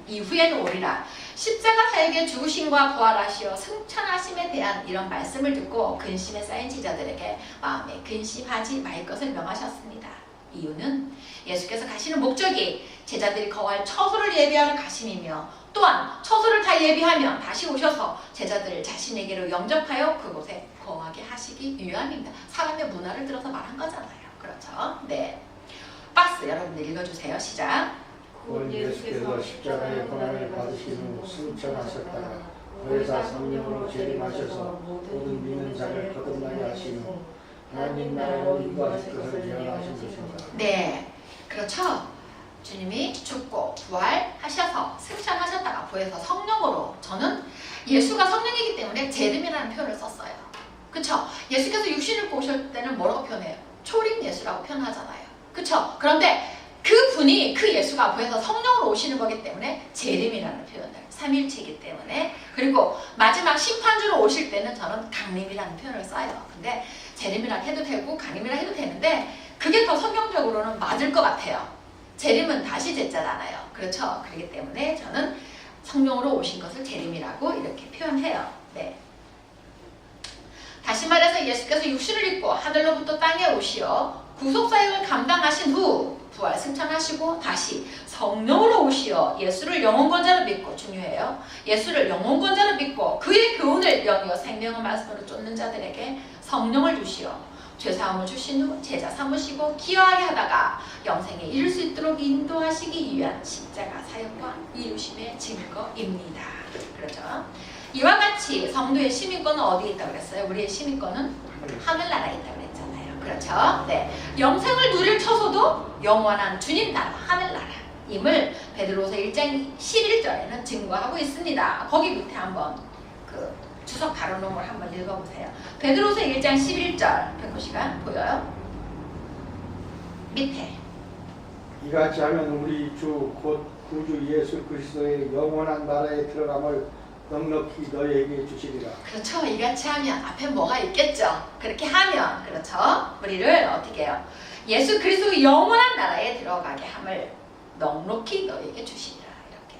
이후에는 오리라. 십자가사에게 죽으심과 부활하시어 승천하심에 대한 이런 말씀을 듣고 근심에 쌓인 제자들에게 마음에 근심하지 말 것을 명하셨습니다. 이유는 예수께서 가시는 목적이 제자들이 거할 처소를 예비하러 가심이며 또한 처소를 다 예비하면 다시 오셔서 제자들을 자신에게로 영접하여 그곳에 거하게 하시기 위함입니다. 사람의 문화를 들어서 말한 거잖아요. 그렇죠? 네. 박스 여러분들 읽어주세요. 시작. 곧 예수께서 십자가의 고난을 받으신 후 승천하셨다가 보혜사 성령으로 재림하셔서 모든 믿는 자를 거듭나게 하신 후 하나님 나라로 인도하실 것을 예언하신 것입니다. 네, 그렇죠. 주님이 죽고 부활하셔서 승천하셨다가 보혜사 성령으로, 저는 예수가 성령이기 때문에 재림이라는 표현을 썼어요. 그쵸? 예수께서 육신을 입고 오실 때는 뭐라고 표현해요? 초림 예수라고 표현하잖아요. 그쵸? 그런데 그분이, 그 예수가 보혜사 성령으로 오시는 거기 때문에 재림이라는 표현을, 삼일체이기 때문에, 그리고 마지막 심판주로 오실 때는 저는 강림이라는 표현을 써요. 근데 재림이라 해도 되고 강림이라 해도 되는데 그게 더 성경적으로는 맞을 것 같아요. 재림은 다시 제자잖아요. 그렇죠? 그렇기 때문에 저는 성령으로 오신 것을 재림이라고 이렇게 표현해요. 네. 다시 말해서 예수께서 육신을 입고 하늘로부터 땅에 오시어 구속사역을 감당하신 후 부활 승천하시고 다시 성령으로 오시어 예수를 영혼권자로 믿고, 중요해요. 예수를 영혼권자로 믿고 그의 교훈을 연이어 생명의 말씀으로 쫓는 자들에게 성령을 주시어 죄사함을 주신 후 제자 삼으시고 기여하게 하다가 영생에 이를 수 있도록 인도하시기 위한 십자가 사역과 이루심의 증거입니다. 그렇죠? 이와 같이 성도의 시민권은 어디에 있다고 그랬어요? 우리의 시민권은 하늘나라에 있다고 그랬잖아요. 그렇죠? 네. 영생을 누릴 처소도 영원한 주님 나라, 하늘나라임을 베드로서 1장 11절에는 증거하고 있습니다. 거기 밑에 한번 그 주석 가로놓은 걸 한번 읽어보세요. 베드로서 1장 11절 백호씨가 보여요? 밑에. 이같이 하면 우리 주 곧 구주 예수 그리스도의 영원한 나라에 들어감을 넉넉히 너희에게 주시리라. 그렇죠. 이같이 하면 앞에 뭐가 있겠죠. 그렇게 하면, 그렇죠. 우리를 어떻게 해요? 예수 그리스도의 영원한 나라에 들어가게 함을 넉넉히 너희에게 주시리라. 이렇게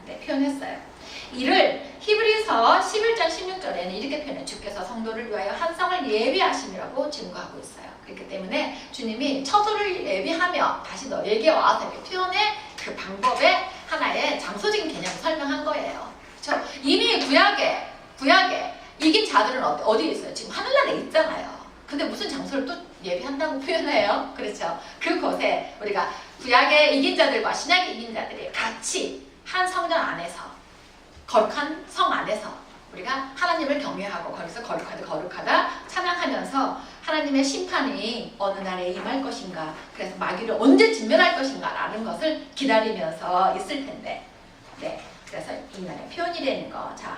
네, 표현했어요. 이를 히브리서 11장 16절에는 이렇게 표현해요. 주께서 성도를 위하여 한 성을 예비하심이라고 증거하고 있어요. 그렇기 때문에 주님이 처소를 예비하며 다시 너에게 와서 이렇게 표현해 그 방법의 하나의 장소적인 개념을 설명한 거예요. 그렇죠? 이미 구약에 이긴 자들은 어디에 있어요? 지금 하늘나라에 있잖아요. 근데 무슨 장소를 또 예비한다고 표현해요? 그렇죠? 그곳에 우리가 구약의 이긴 자들과 신약의 이긴 자들이 같이 한 성전 안에서, 거룩한 성 안에서 우리가 하나님을 경외하고 거기서 거룩하다 찬양하면서 하나님의 심판이 어느 날에 임할 것인가, 그래서 마귀를 언제 진멸할 것인가 라는 것을 기다리면서 있을 텐데, 네, 그래서 이 날의 표현이 되는 거. 자,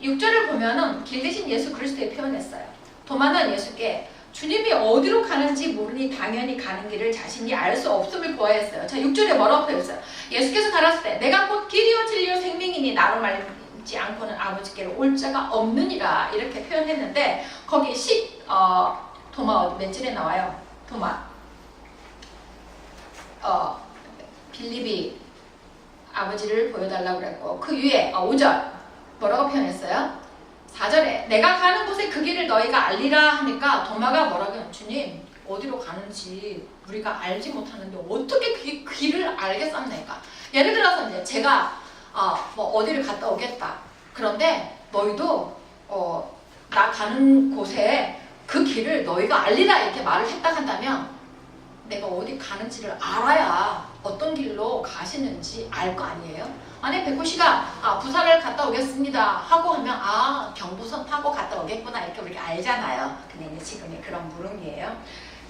6절을 보면은 길 대신 예수 그리스도의 표현했어요. 도마는 예수께 주님이 어디로 가는지 모르니 당연히 가는 길을 자신이 알 수 없음을 고하였어요. 자, 6절에 뭐라고 표현했어요? 예수께서 가라사대 내가 곧 길이요 진리요 생명이니 나로 말지 않고는 아버지께로 올 자가 없느니라 이렇게 표현했는데, 거기 도마 몇 절에 나와요? 도마 빌립이 아버지를 보여달라고 그랬고, 그 위에 5절 뭐라고 표현했어요? 4절에 내가 가는 곳에 그 길을 너희가 알리라 하니까 도마가 뭐라고 해요? 주님, 어디로 가는지 우리가 알지 못하는데 어떻게 그 길을 알겠습니까? 예를 들어서 이제 제가 뭐 어디를 갔다 오겠다. 그런데 너희도 나 가는 곳에 그 길을 너희가 알리라 이렇게 말을 했다 한다면 내가 어디 가는지를 알아야 어떤 길로 가시는지 알 거 아니에요? 만약 백호 씨가 부산을 갔다 오겠습니다 하고 하면 경부선 타고 갔다 오겠구나 이렇게 우리가 알잖아요. 근데 이제 지금이 그런 물음이에요.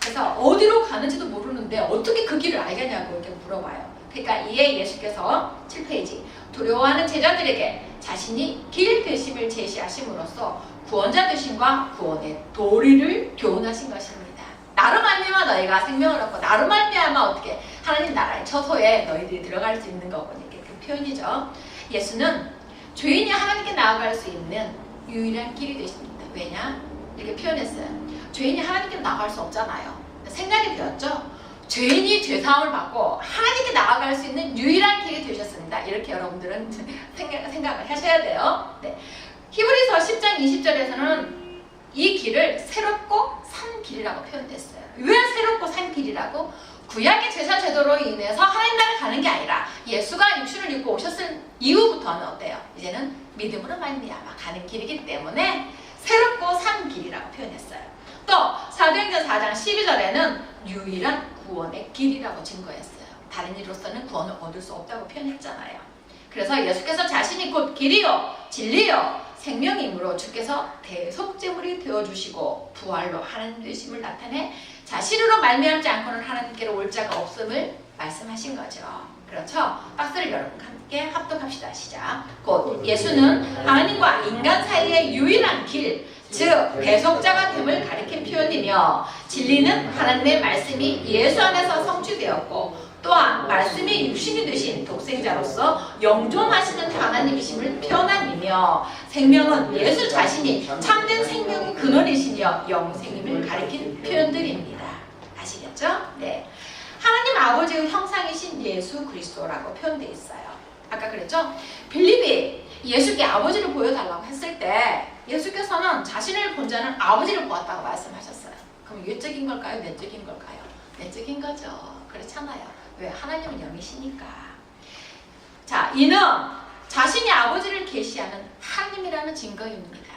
그래서 어디로 가는지도 모르는데 어떻게 그 길을 알겠냐고 이렇게 물어봐요. 그러니까 이에 예수께서 7페이지 두려워하는 제자들에게 자신이 길 되심을 제시하심으로써 구원자 되심과 구원의 도리를 교훈하신 것입니다. 나로 말미암아 너희가 생명을 얻고 나로 말미암아 어떻게 하나님 나라의 처소에 너희들이 들어갈 수 있는 거군요. 이게 그 표현이죠. 예수는 죄인이 하나님께 나아갈 수 있는 유일한 길이 되십니다. 왜냐? 이렇게 표현했어요. 죄인이 하나님께 나아갈 수 없잖아요. 생각이 되었죠? 죄인이 죄사함을 받고 하나님께 나아갈 수 있는 유일한 길이 되셨습니다. 이렇게 여러분들은 생각을 하셔야 돼요. 네. 히브리서 10장 20절에서는 이 길을 새롭고 산 길이라고 표현됐어요. 왜 새롭고 산 길이라고? 구약의 제사 제도로 인해서 하나님 나라를 가는 게 아니라 예수가 육신을 입고 오셨을 이후부터는 어때요? 이제는 믿음으로 말미암아 가는 길이기 때문에 새롭고 산 길이라고 표현했어요. 또 사도행전 4장 12절에는 유일한 구원의 길이라고 증거했어요. 다른 이로서는 구원을 얻을 수 없다고 표현했잖아요. 그래서 예수께서 자신이 곧 길이요 진리요 생명이므로 주께서 대속제물이 되어주시고 부활로 하나님 되심을 나타내 자신으로 말미암지 않고는 하나님께로 올 자가 없음을 말씀하신 거죠. 그렇죠? 박스를 여러분과 함께 합독합시다. 시작. 곧 예수는 하나님과 인간 사이의 유일한 길, 즉 대속자가 됨을 가리킨 표현이며 진리는 하나님의 말씀이 예수 안에서 성취되었고 또한 말씀이 육신이 되신 독생자로서 영존하시는 하나님이심을 표현함이며 생명은 예수 자신이 참된 생명의 근원이시며 영생임을 가리킨 표현들입니다. 아시겠죠? 네. 하나님 아버지의 형상이신 예수 그리스도라고 표현되어 있어요. 아까 그랬죠? 빌립이 예수께 아버지를 보여달라고 했을 때 예수께서는 자신을 본 자는 아버지를 보았다고 말씀하셨어요. 그럼 외적인 걸까요? 내적인 걸까요? 내적인 거죠. 그렇잖아요. 왜? 하나님은 영이시니까. 자, 이는 자신이 아버지를 계시하는 하나님이라는 증거입니다.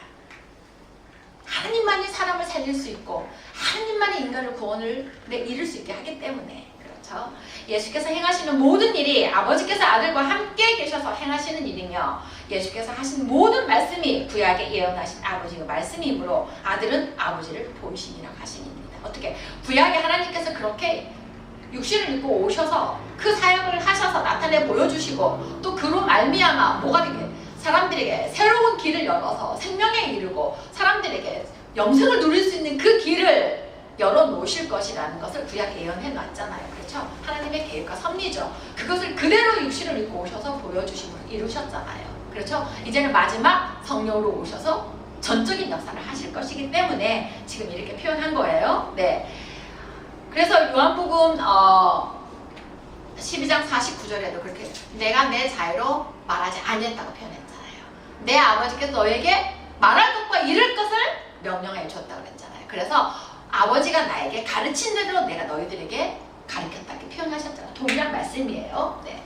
하나님만이 사람을 살릴 수 있고 하나님만이 인간을 구원을 이룰 수 있게 하기 때문에 그렇죠. 예수께서 행하시는 모든 일이 아버지께서 아들과 함께 계셔서 행하시는 일이며 예수께서 하신 모든 말씀이 구약에 예언하신 아버지의 말씀이므로 아들은 아버지를 보이심이라고 하신 일입니다. 어떻게? 구약에 하나님께서 그렇게 육신을 입고 오셔서 그 사역을 하셔서 나타내 보여주시고 또 그로 말미암아 뭐가 되게 사람들에게 새로운 길을 열어서 생명에 이르고 사람들에게 영생을 누릴 수 있는 그 길을 열어놓으실 것이라는 것을 구약에 예언해 놨잖아요. 그렇죠? 하나님의 계획과 섭리죠. 그것을 그대로 육신을 입고 오셔서 보여주심으로 이루셨잖아요. 그렇죠? 이제는 마지막 성령으로 오셔서 전적인 역사를 하실 것이기 때문에 지금 이렇게 표현한 거예요. 네. 그래서 요한복음 12장 49절에도 그렇게 내가 내 자유로 말하지 아니했다고 표현했잖아요. 내 아버지께서 너에게 말할 것과 이룰 것을 명령해 줬다고 그랬잖아요. 그래서 아버지가 나에게 가르친 대로 내가 너희들에게 가르쳤다 이렇게 표현하셨잖아요. 동일한 말씀이에요. 네.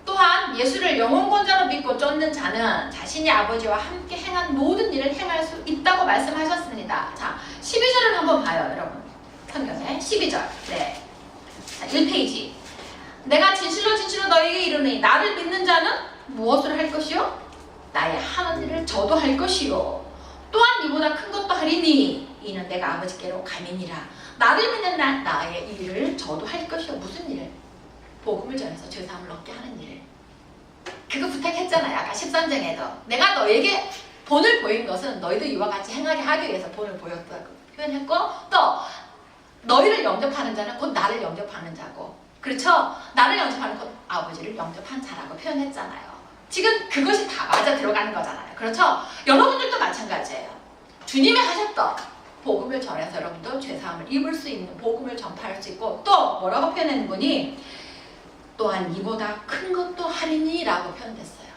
또한 예수를 영혼권자로 믿고 쫓는 자는 자신이 아버지와 함께 행한 모든 일을 행할 수 있다고 말씀하셨습니다. 자, 12절을 한번 봐요, 여러분. 성경에 12절. 네. 자, 1페이지. 내가 진실로 진실로 너희에게 이르노니 나를 믿는 자는 무엇을 할 것이요? 나의 하는 일을 저도 할 것이요. 또한 이보다 큰 것도 하리니 이는 내가 아버지께로 가미니라. 나를 믿는 나의 일을 저도 할 것이요. 무슨 일? 복음을 전해서 죄사함을 얻게 하는 일을. 그거 부탁했잖아요. 아까 13장에도. 내가 너에게 본을 보인 것은 너희도 이와 같이 행하게 하기 위해서 본을 보였다고 표현했고 또 너희를 영접하는 자는 곧 나를 영접하는 자고 그렇죠? 나를 영접하는 곧 아버지를 영접한 자라고 표현했잖아요. 지금 그것이 다 맞아 들어가는 거잖아요. 그렇죠? 여러분들도 마찬가지예요. 주님이 하셨던 복음을 전해서 여러분도 죄사함을 입을 수 있는 복음을 전파할 수 있고 또 뭐라고 표현하는 분이 또한 이보다 큰 것도 하리니 라고 표현됐어요.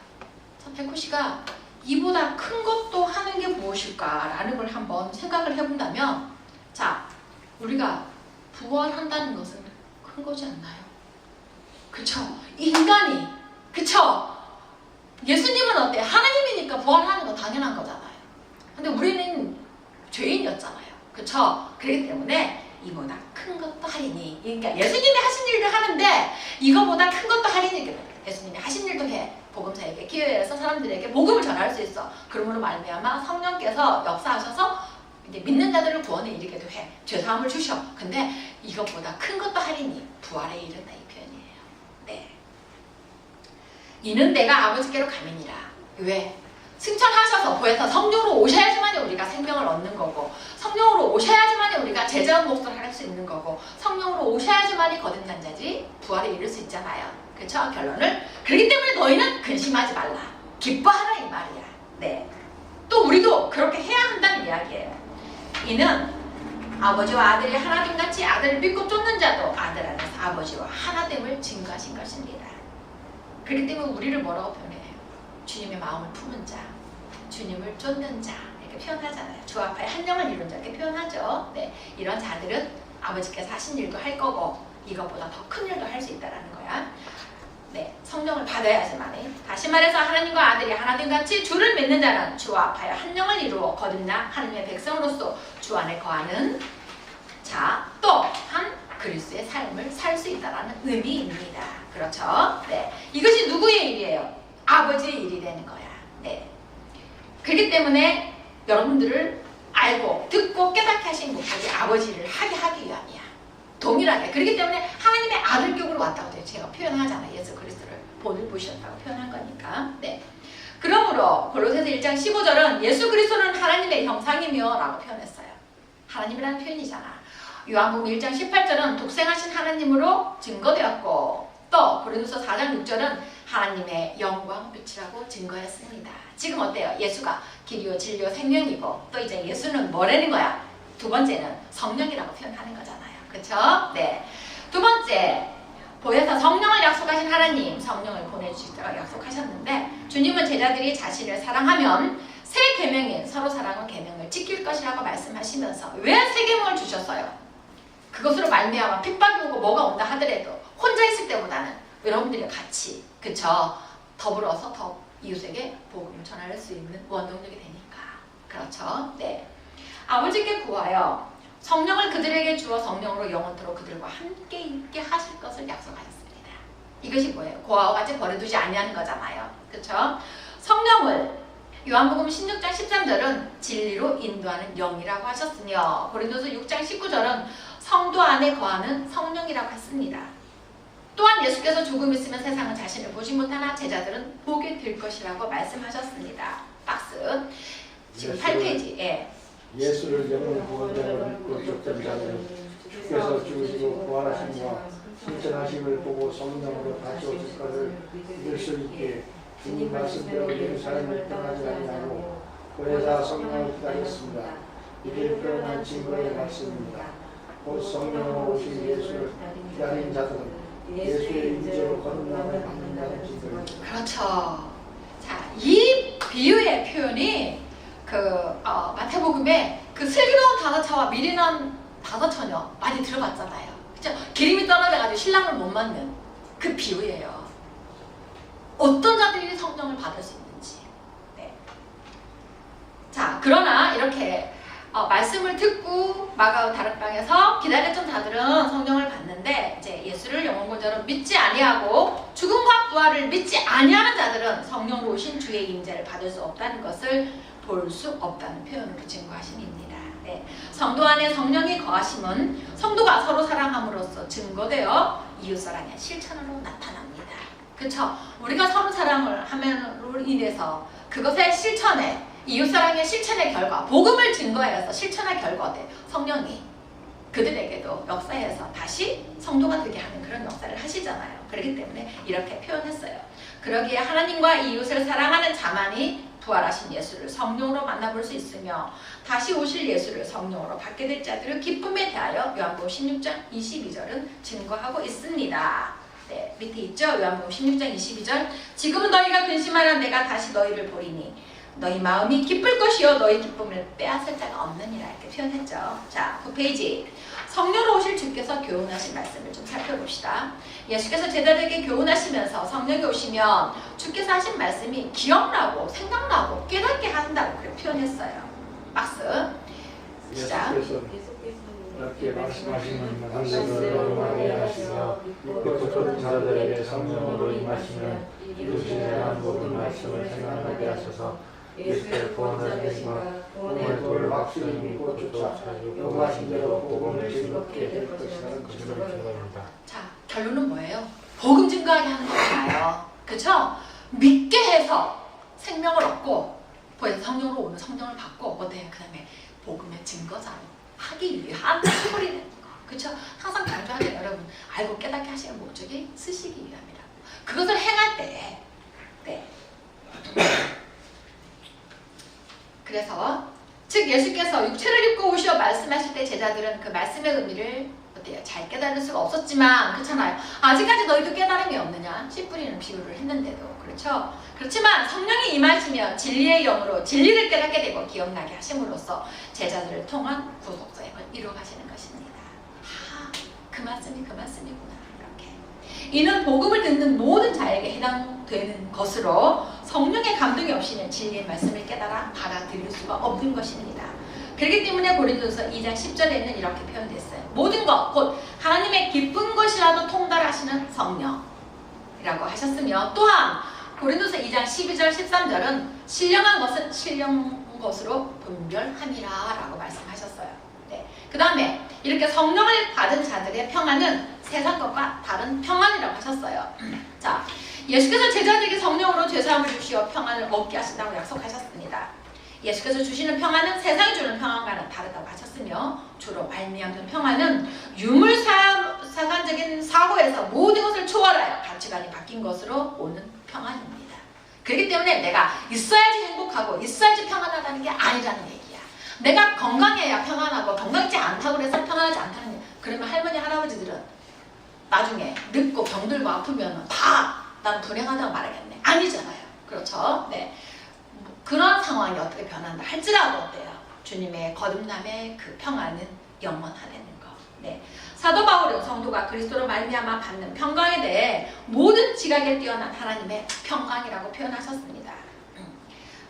백호 씨가 이보다 큰 것도 하는 게 무엇일까 라는 걸 한번 생각을 해본다면 자, 우리가 부활한다는 것은 큰 거지 않나요? 그쵸? 인간이, 그쵸? 예수님은 어때? 하나님이니까 부활하는 거 당연한 거잖아요. 근데 우리는 죄인이었잖아요. 그쵸? 그렇기 때문에 이보다 큰 것도 하리니. 그러니까 예수님이 하신 일도 하는데 이거보다 큰 것도 하리니. 예수님이 하신 일도 해. 복음사에게 기회해서 사람들에게 복음을 전할 수 있어. 그러므로 말미암아 성령께서 역사하셔서 이제 믿는 자들을 구원에 이르게도 해. 죄사함을 주셔. 근데 이것보다 큰 것도 하리니 부활에 이른다 이 표현이에요. 네. 이는 내가 아버지께로 가미니라. 왜? 승천하셔서 보혜사 성령으로 오셔야지만 우리가 생명을 얻는 거고, 성령으로 오셔야지만 우리가 제자의 몫을 할 수 있는 거고, 성령으로 오셔야지만 거듭난 자들이 부활에 이를 수 있잖아요. 그렇죠? 결론을. 그렇기 때문에 너희는 근심하지 말라. 기뻐하라 이 말이야. 네. 또 우리도 그렇게 해야 한다는 이야기예요. 이는 아버지와 아들이 하나됨같이 아들을 믿고 쫓는 자도 아들 안에서 아버지와 하나됨을 증거하신 것입니다. 그렇기 때문에 우리를 뭐라고 표현해요? 주님의 마음을 품은 자, 주님을 쫓는 자 이렇게 표현하잖아요. 주 앞에 한 영을 이룬 자 이렇게 표현하죠. 네, 이런 자들은 아버지께서 하신 일도 할 거고 이것보다 더 큰 일도 할 수 있다는 거야. 네, 성령을 받아야지만. 다시 말해서 하나님과 아들이 하나됨같이 주를 믿는 자는 주 앞에 한 영을 이루어 거듭나 하나님의 백성으로서 주 안에 거하는 자 또한 그리스도의 삶을 살 수 있다는 의미입니다. 그렇죠? 네, 이것이 누구의 일이에요? 아버지의 일이 되는 거야. 네. 그렇기 때문에 여러분들을 알고 듣고 깨닫게 하신 목적이 아버지를 하기 위함이야. 동일하게. 그렇기 때문에 하나님의 아들격으로 왔다고 제가 표현하잖아요. 예수 그리스도를 본을 보셨다고 표현한 거니까. 네. 그러므로 골로새서 1장 15절은 예수 그리스도는 하나님의 형상이며 라고 표현했어요. 하나님이라는 표현이잖아. 요한복음 1장 18절은 독생하신 하나님으로 증거되었고, 또 고린도서 4장 6절은 하나님의 영광 빛이라고 증거했습니다. 지금 어때요? 예수가 길이요 진리요 생명이고, 또 이제 예수는 뭐라는 거야? 두 번째는 성령이라고 표현하는 거잖아요. 그렇죠? 네. 두 번째, 보혜사 성령을 약속하신 하나님, 성령을 보내주시다가 약속하셨는데, 주님은 제자들이 자신을 사랑하면 새 계명인 서로 사랑의 계명을 지킬 것이라고 말씀하시면서 왜 새 계명을 주셨어요? 그것으로 말미암아 핍박이 오고 뭐가 온다 하더라도 혼자 있을 때보다는 여러분들이 같이, 그쵸? 더불어서 더 이웃에게 복음을 전할 수 있는 원동력이 되니까. 그렇죠? 네. 아버지께 구하여 성령을 그들에게 주어 성령으로 영원토록 그들과 함께 있게 하실 것을 약속하셨습니다. 이것이 뭐예요? 고아와 같이 버려두지 아니하는 거잖아요. 그렇죠? 성령을 요한복음 16장 13절은 진리로 인도하는 영이라고 하셨으며, 고린도서 6장 19절은 성도 안에 거하는 성령이라고 했습니다. 또한 예수께서 조금 있으면 세상은 자신을 보지 못하나 제자들은 보게 될 것이라고 말씀하셨습니다. 박스 지금 8페이지. 예. 예수를 영원 구원자로 믿고 쫓던 자들은 주께서 죽으시고 부활하심과 승천하심을 보고 성령으로 다시 오실 것을 믿을 수 있게 주님 말씀대로 예루살렘을 떠나지 아니하고 보혜사 성령을 기다렸습니다. 이를 표현한 증거의 말씀입니다. 곧 성령으로 오신 예수를 기다린 자들은 예수의 임재로 거듭남을 받는다는 증거입니다. 그렇죠. 자, 이 비유의 표현이 마태복음에 그 슬기로운 다섯처와 미련한 다섯처녀 많이 들어봤잖아요. 그죠? 기름이 떨어져가지고 신랑을 못 맞는 그 비유예요. 어떤 자들이 성령을 받을 수 있는지. 네. 자, 그러나 이렇게 말씀을 듣고 마가오 다락방에서 기다렸던 자들은 성령을 받는데, 이제 예수를 영원군자로 믿지 아니하고 죽음과 부활을 믿지 아니하는 자들은 성령으로 오신 주의 임재를 받을 수 없다는 것을 볼 수 없다는 표현으로 증거하심입니다. 네. 성도 안에 성령이 거하심은 성도가 서로 사랑함으로써 증거되어 이웃사랑의 실천으로 나타납니다. 그렇죠? 우리가 서로 사랑을 함으로 인해서 그것의 실천에, 이웃사랑의 실천의 결과, 복음을 증거해서 실천의 결과대 성령이 그들에게도 역사해서 다시 성도가 되게 하는 그런 역사를 하시잖아요. 그렇기 때문에 이렇게 표현했어요. 그러기에 하나님과 이웃을 사랑하는 자만이 부활하신 예수를 성령으로 만나볼 수 있으며, 다시 오실 예수를 성령으로 받게 될 자들을 기쁨에 대하여 요한복음 16장 22절은 증거하고 있습니다. 네, 밑에 있죠? 요한복음 16장 22절. 지금은 너희가 근심하라. 내가 다시 너희를 보리니 너희 마음이 기쁠 것이요 너희 기쁨을 빼앗을 자가 없느니라 이렇게 표현했죠. 자, 9페이지. 성령으로 오실 주께서 교훈하신 말씀을 좀 살펴봅시다. 예수께서 제자들에게 교훈하시면서 성령이 오시면 주께서 하신 말씀이 기억나고 생각나고 깨닫게 한다고 그렇게 표현했어요. 박스. 시작. 예수께서 이렇게 말씀하시는 말씀을 하게 하시며 믿고 쫓은 자들에게 성령으로 임하시면 이루신 대한 모든 말씀을 생각나게 하셔서 예수의 구원을 믿과 구원의 도를 확실히 믿고 쫓아 요구하신 대로 복음을 즐겁게 될 것이라는 것을 증거합니다. 자, 결론은 뭐예요? 복음 증거하게 하는 거잖아요. 그렇죠? 믿게 해서 생명을 얻고 성령으로 오는 성령을 받고 어때요? 그 다음에 복음의 증거자로 하기 위한 소리는 거. 그렇죠? 항상 강조하는 여러분 알고 깨닫게 하시는 목적이 쓰시기 위함이라고. 그것을 행할 때에 네. 그래서 즉 예수께서 육체를 입고 오시어 말씀하실 때 제자들은 그 말씀의 의미를 어때요? 잘 깨달을 수가 없었지만 그렇잖아요. 아직까지 너희도 깨달음이 없느냐? 씨 뿌리는 비유를 했는데도 그렇죠? 그렇지만 성령이 임하시면 진리의 영으로 진리를 깨닫게 되고 기억나게 하심으로써 제자들을 통한 구속사역을 이루어가시는 것입니다. 그 말씀이구나 이렇게. 이는 복음을 듣는 모든 자에게 해당되는 것으로 성령의 감동이 없이는 진리의 말씀을 깨달아 받아들일 수가 없는 것입니다. 그렇기 때문에 고린도서 2장 10절에는 이렇게 표현됐어요. 모든 것, 곧 하나님의 기쁜 것이라도 통달하시는 성령이라고 하셨으며 또한 고린도서 2장 12절 13절은 신령한 것은 신령한 것으로 분별함이라 라고 말씀하셨어요. 네. 그 다음에 이렇게 성령을 받은 자들의 평안은 세상 것과 다른 평안이라고 하셨어요. 자, 예수께서 제자들에게 성령으로 죄사함을 주시어 평안을 얻게 하신다고 약속하셨습니다. 예수께서 주시는 평안은 세상이 주는 평안과는 다르다고 하셨으며 주로 말미암는 평안은 유물사관적인 사고에서 모든 것을 초월하여 가치관이 바뀐 것으로 오는 평안입니다. 그렇기 때문에 내가 있어야지 행복하고 있어야지 평안하다는 게 아니라는 얘기야. 내가 건강해야 평안하고 건강하지 않다고 해서 평안하지 않다는 얘기야. 그러면 할머니 할아버지들은 나중에 늙고 병들고 아프면 다 난 불행하다고 말하겠네. 아니잖아요. 그렇죠? 네. 그런 상황이 어떻게 변한다 할지라도 어때요? 주님의 거듭남의 그 평안은 영원하다는 거. 네. 사도 바울은 성도가 그리스도로 말미암아 받는 평강에 대해 모든 지각에 뛰어난 하나님의 평강이라고 표현하셨습니다.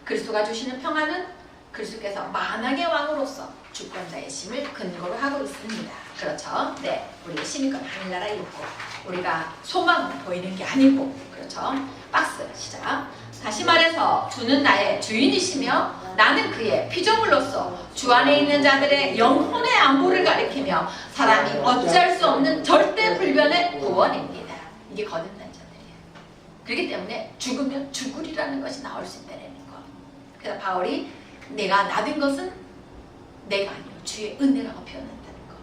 그리스도가 주시는 평안은 그리스도께서 만왕의 왕으로서 주권자의 심을 근거로 하고 있습니다. 그렇죠? 네. 우리가 심의권 하늘나라에 있고 우리가 소망을 보이는 게 아니고 그렇죠? 박스 시작. 다시 말해서 주는 나의 주인이시며 나는 그의 피조물로서 주 안에 있는 자들의 영혼의 안보를 가리키며 사람이 어찌할 수 없는 절대 불변의 구원입니다. 이게 거듭난 자들이에요. 그렇기 때문에 죽으면 죽으리라는 것이 나올 수 있다는 거. 그래서 바울이 내가 낳은 것은 내가 아니요 주의 은혜라고 표현한다는 거.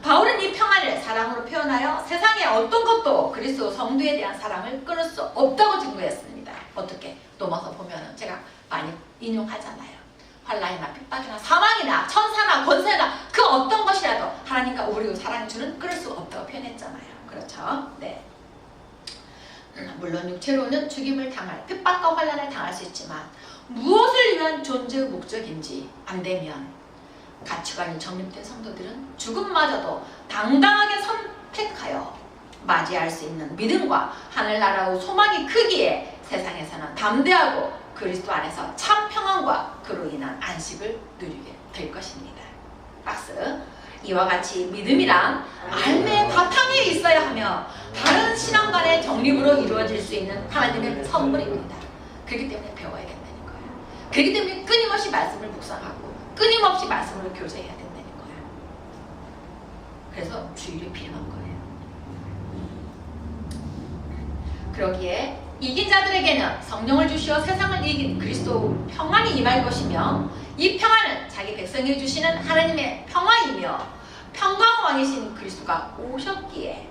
바울은 이 평안을 사랑으로 표현하여 세상의 어떤 것도 그리스도 성도에 대한 사랑을 끊을 수 없다고 증거했습니다. 어떻게? 넘어서 보면은 제가 많이 인용하잖아요. 환난이나 핍박이나 사망이나 천사나 권세나 그 어떤 것이라도 하나님과 우리를 사랑해주는 끊을 수 없다고 표현했잖아요. 그렇죠? 네. 물론 육체로는 죽임을 당할 핍박과 환난을 당할 수 있지만 무엇을 위한 존재의 목적인지 안 되면 가치관이 정립된 성도들은 죽음마저도 당당하게 선택하여 맞이할 수 있는 믿음과 하늘나라의 소망이 크기에 세상에서는 담대하고 그리스도 안에서 참 평안과 그로 인한 안식을 누리게 될 것입니다. 박스. 이와 같이 믿음이란 알매의 바탕에 있어야 하며 다른 신앙 간의 정립으로 이루어질 수 있는 하나님의 선물입니다. 그렇기 때문에 배워야 된다는 거예요. 그렇기 때문에 끊임없이 말씀을 묵상하고 끊임없이 말씀으로 교제해야 된다는 거예요. 그래서 주일이 필요한 거예요. 그러기에 이긴 자들에게는 성령을 주시어 세상을 이긴 그리스도 평안이 임할 것이며 이 평안은 자기 백성에게 주시는 하나님의 평화이며 평강왕이신 그리스도가 오셨기에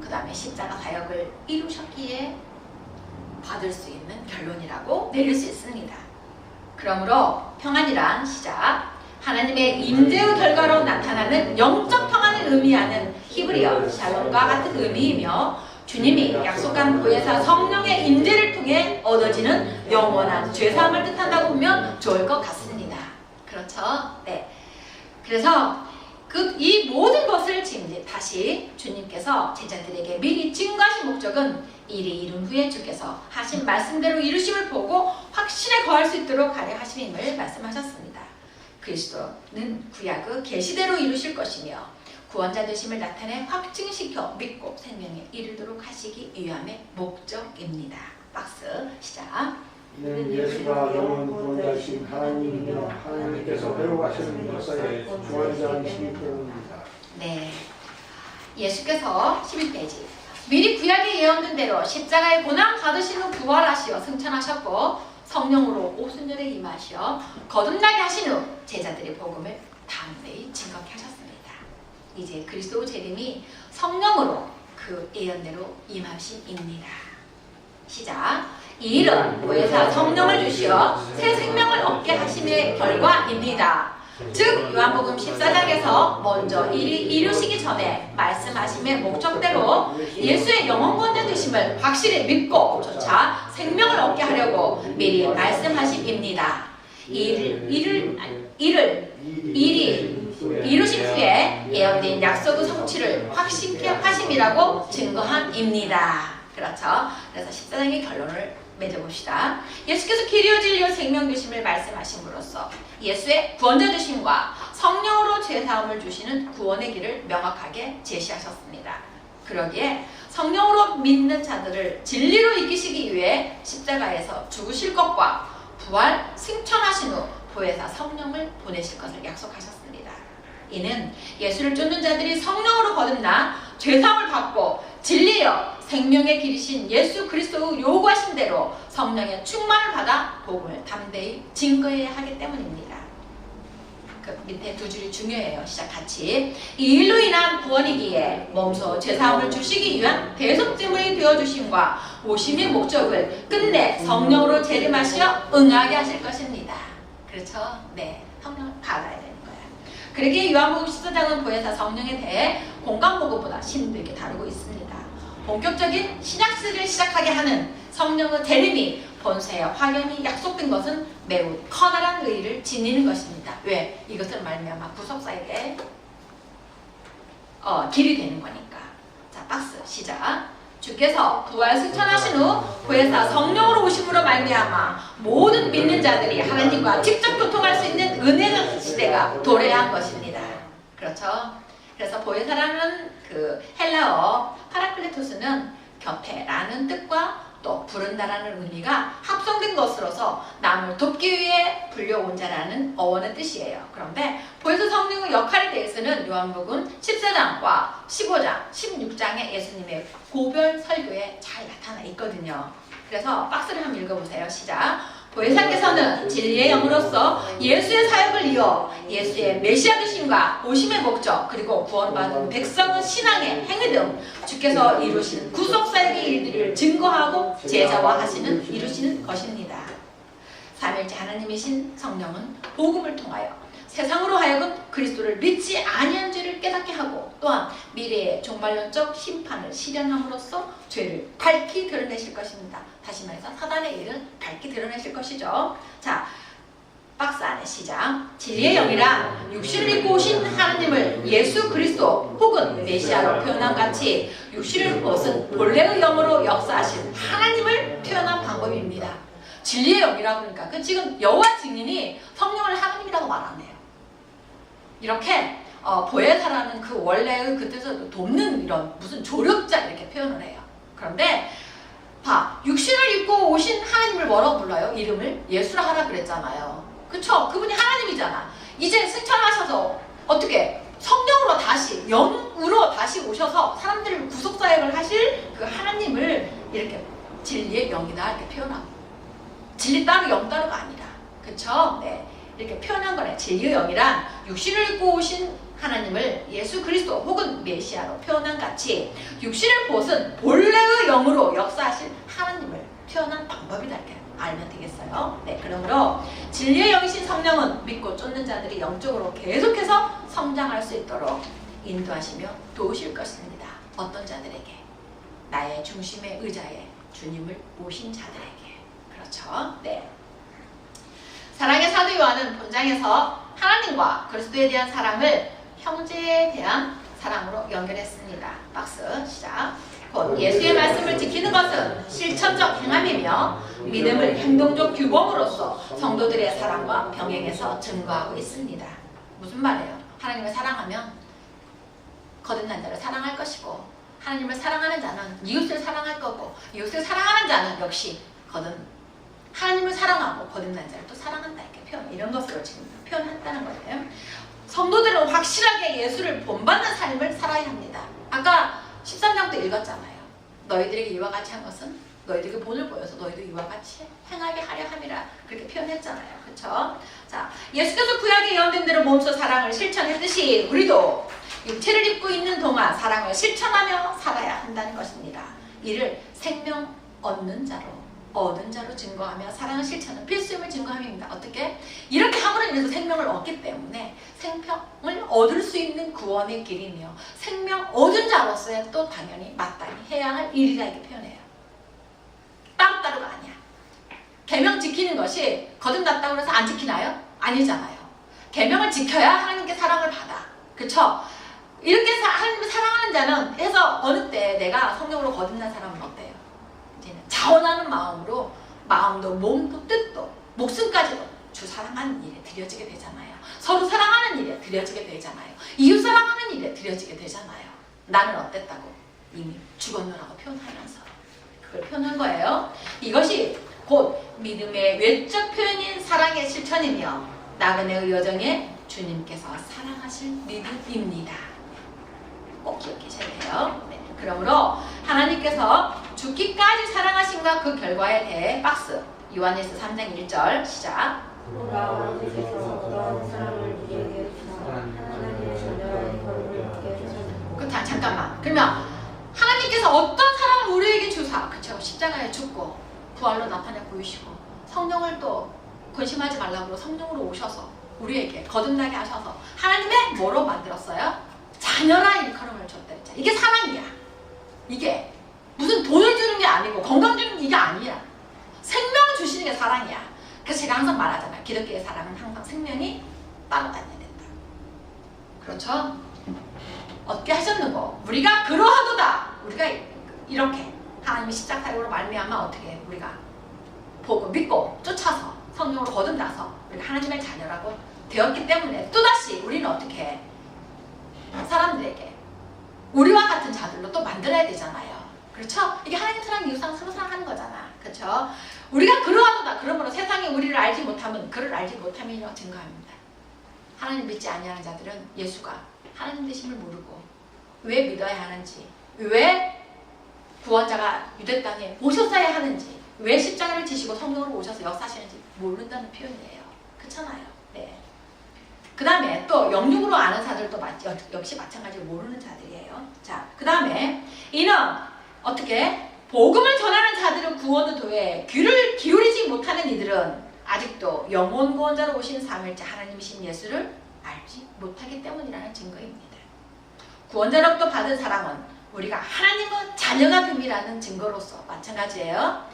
그 다음에 십자가 사역을 이루셨기에 받을 수 있는 결론이라고 내릴 수 있습니다. 그러므로 평안이란 시작 하나님의 임재의 결과로 나타나는 영적 평안을 의미하는 히브리어 샬롬과 같은 의미이며 주님이 약속한 보혜사 성령의 임재를 통해 얻어지는 영원한 죄사함을 뜻한다고 보면 좋을 것 같습니다. 그렇죠? 네. 그래서 이 모든 것을 지금 이제 다시 주님께서 제자들에게 미리 증거하신 목적은 일이 이룬 후에 주께서 하신 말씀대로 이루심을 보고 확신에 거할 수 있도록 가려 하심임을 말씀하셨습니다. 그리스도는 구약의 계시대로 이루실 것이며 구원자 되심을 나타내 확증시켜 믿고 생명에 이르도록 하시기 위함의 목적입니다. 박스 시작. 이는 예수가 영원 구원자이신 하나님이며 하나님께서 배우하시는 역사의 주관자이신 때문입니다. 네, 예수께서 11페이지 미리 구약에 예언된 대로 십자가의 고난 받으신 후 부활하시어 승천하셨고 성령으로 오순절에 임하시어 거듭나게 하신 후 제자들의 복음을 담대히 증거케 하셨습니다. 이제 그리스도 재림이 성령으로 그 예언대로 임하심입니다. 시작. 이 일은 보혜사 성령을 주시어 새 생명을 얻게 하심의 결과입니다. 즉 요한복음 14장에서 먼저 일이 이루시기 전에 말씀하심의 목적대로 예수의 영원 구원자 되심을 확실히 믿고 조차 생명을 얻게 하려고 미리 말씀하심입니다. 일이 이루신 후에 예언된 약속의 성취를 확신케 하심이라고 증거함입니다. 그렇죠? 그래서 14장의 결론을 맺어봅시다. 예수께서 길이요 진리요 생명 되심을 말씀하심으로써 예수의 구원자 되심과 성령으로 죄사함을 주시는 구원의 길을 명확하게 제시하셨습니다. 그러기에 성령으로 믿는 자들을 진리로 이기시기 위해 십자가에서 죽으실 것과 부활 승천하신 후 보혜사 성령을 보내실 것을 약속하셨습니다. 이는 예수를 쫓는 자들이 성령으로 거듭나 죄사함을 받고 진리여 생명의 길이신 예수 그리스도의 요구하신 대로 성령의 충만을 받아 복음을 담대히 증거해야 하기 때문입니다. 그 밑에 두 줄이 중요해요. 시작 같이. 이 일로 인한 구원이기에 몸소 죄사함을 주시기 위한 대속제물이 되어주심과 오심의 목적을 끝내 성령으로 재림하시어 응하게 하실 것입니다. 그렇죠? 네, 성령을 받아야 되는 거예요. 그러기에 요한복음 14장은 보혜사 성령에 대해 공강복음보다 심도 있게 다루고 있습니다. 본격적인 신약시대를 시작하게 하는 성령의 재림이 본세에 확연히 약속된 것은 매우 커다란 의의를 지니는 것입니다. 왜? 이것을 말미암아 구속사에게 길이 되는 거니까. 자, 박스 시작. 주께서 부활 승천하신 후 보혜사 성령으로 오심으로 말미암아 모든 믿는 자들이 하나님과 직접 교통할 수 있는 은혜의 시대가 도래한 것입니다. 그렇죠? 그래서 보혜사라는 그 헬라어 파라클레토스는 곁에라는 뜻과 또 부른다라는 의미가 합성된 것으로서 남을 돕기 위해 불려온 자라는 어원의 뜻이에요. 그런데 보혜사 성령의 역할에 대해서는 요한복음 14장과 15장, 16장의 예수님의 고별 설교에 잘 나타나 있거든요. 그래서 박스를 한번 읽어보세요. 시작. 보혜사께서는 진리의 영으로서 예수의 사역을 이어 예수의 메시아 되심과 오심의 목적 그리고 구원받은 백성의 신앙의 행위 등 주께서 이루신 구속사역의 일들을 증거하고 제자화하시는 이루시는 것입니다. 삼일째 하나님이신 성령은 복음을 통하여 세상으로 하여금 그리스도를 믿지 아니한 죄를 깨닫게 하고 또한 미래의 종말론적 심판을 실현함으로써 죄를 밝히 드러내실 것입니다. 다시 말해서 사단의 일은 밝히 드러내실 것이죠. 자, 박스 안에 시작. 진리의 영이란 육신을 입고 오신 하나님을 예수 그리스도 혹은 메시아로 표현한 같이 육신을 입고 옷은 본래의 영으로 역사하신 하나님을 표현한 방법입니다. 진리의 영이라고 그러니까 그 지금 여호와 증인이 성령을 하나님이라고 말하네요. 이렇게 보혜사라는 그 원래의 그 뜻을 돕는 이런 무슨 조력자 이렇게 표현을 해요. 그런데 봐, 육신을 입고 오신 하나님을 뭐라고 불러요? 이름을 예수라 하라 그랬잖아요. 그쵸? 그분이 하나님이잖아. 이제 승천하셔서 어떻게 성령으로 다시 영으로 다시 오셔서 사람들을 구속사역을 하실 그 하나님을 이렇게 진리의 영이다 이렇게 표현하고 진리 따로 영 따로가 아니라 그쵸? 네. 이렇게 표현한 거네. 진리의 영이란 육신을 입고 오신 하나님을 예수 그리스도 혹은 메시아로 표현한 같이 육신을 벗은 본래의 영으로 역사하신 하나님을 표현한 방법이다 이렇게 알면 되겠어요. 네, 그러므로 진리의 영이신 성령은 믿고 쫓는 자들이 영적으로 계속해서 성장할 수 있도록 인도하시며 도우실 것입니다. 어떤 자들에게? 나의 중심의 의자에 주님을 모신 자들에게. 그렇죠. 그렇죠? 네. 사랑의 사도 요한은 본장에서 하나님과 그리스도에 대한 사랑을 형제에 대한 사랑으로 연결했습니다. 박스 시작. 곧 예수의 말씀을 지키는 것은 실천적 행함이며 믿음을 행동적 규범으로서 성도들의 사랑과 병행해서 증거하고 있습니다. 무슨 말이에요? 하나님을 사랑하면 거듭난 자를 사랑할 것이고 하나님을 사랑하는 자는 이웃을 사랑할 거고 이웃을 사랑하는 자는 역시 하나님을 사랑하고 거듭난 자를 또 사랑한다 이렇게 이런 것으로 지금 표현한다는 거예요. 성도들은 확실하게 예수를 본받는 삶을 살아야 합니다. 아까 13장도 읽었잖아요. 너희들에게 이와 같이 한 것은 너희들에게 본을 보여서 너희도 이와 같이 행하게 하려 함이라 그렇게 표현했잖아요. 그렇죠? 자, 예수께서 구약에 예언된 대로 몸소 사랑을 실천했듯이 우리도 육체를 입고 있는 동안 사랑을 실천하며 살아야 한다는 것입니다. 이를 생명 얻는 자로 증거하며 사랑의 실천은 필수임을 증거함입니다. 어떻게? 이렇게 함으로 인해서 생명을 얻기 때문에 생명을 얻을 수 있는 구원의 길이며 생명 얻은 자로서의 또 당연히 마땅히 해야 할 일이라 이렇게 표현해요. 따로따로가 아니야. 계명 지키는 것이 거듭났다고 해서 안 지키나요? 아니잖아요. 계명을 지켜야 하나님께 사랑을 받아. 그쵸? 이렇게 하나님을 사랑하는 자는 해서 어느 때 내가 성령으로 거듭난 사람은 어때요? 이제는 자원하는 마음으로 마음도 몸도 뜻도 목숨까지도 주 사랑하는 일에 들여지게 되잖아요. 서로 사랑하는 일에 들여지게 되잖아요. 이웃 사랑하는 일에 들여지게 되잖아요. 나는 어땠다고? 이미 죽었노라고 표현하면서 그걸 표현한 거예요. 이것이 곧 믿음의 외적 표현인 사랑의 실천이며 나그네의 여정에 주님께서 사랑하실 믿음입니다. 꼭 기억하셔야 돼요. 네. 그러므로 하나님께서 죽기까지 사랑하심과 그 결과에 대해 박스 요한일서 3장 1절 시작. 잠깐만. 그러면 하나님께서 어떤 사랑을 우리에게 주사, 그쵸? 십자가에 죽고 부활로 나타내 보이시고 성령을 또 근심하지 말라고 성령으로 오셔서 우리에게 거듭나게 하셔서 하나님의 뭐로 만들었어요? 자녀라 일컬음을 줬다 했잖아. 이게 사랑이야. 이게 무슨 돈을 주는 게 아니고 건강 주는 게 이게 아니야. 생명 주시는 게 사랑이야. 그래서 제가 항상 말하잖아요. 기독교의 사랑은 항상 생명이 따라다녀야 된다. 그렇죠? 어떻게 하셨는고? 우리가 그러하도다. 우리가 이렇게 하나님의 십자가로 말미암아 어떻게 우리가 보고 믿고 쫓아서 성령으로 거듭나서 우리가 하나님의 자녀라고 되었기 때문에 또다시 우리는 어떻게 해? 사람들에게 우리와 같은 자들로 또 만들어야 되잖아요. 그렇죠? 이게 하나님 사랑, 이웃 사랑, 서로 사랑하는 거잖아. 그렇죠? 우리가 그러하도다. 그러므로 세상이 우리를 알지 못하면 그를 알지 못함이라고 증거합니다. 하나님 믿지 아니하는 자들은 예수가 하나님 되심을 모르고 왜 믿어야 하는지, 왜 구원자가 유대 땅에 오셨어야 하는지, 왜 십자가를 지시고 성령으로 오셔서 역사하시는지 모른다는 표현이에요. 그렇잖아요. 네. 그 다음에 또 영육으로 아는 자들도 역시 마찬가지로 모르는 자들이에요. 자, 그 다음에 이는 어떻게 복음을 전하는 자들은 구원을 도해 귀를 기울이지 못하는 이들은 아직도 영혼 구원자로 오신 삼일째 하나님이신 예수를 알지 못하기 때문이라는 증거입니다. 구원자로부터 받은 사랑은 우리가 하나님의 자녀가 됨이라는 증거로서 마찬가지예요.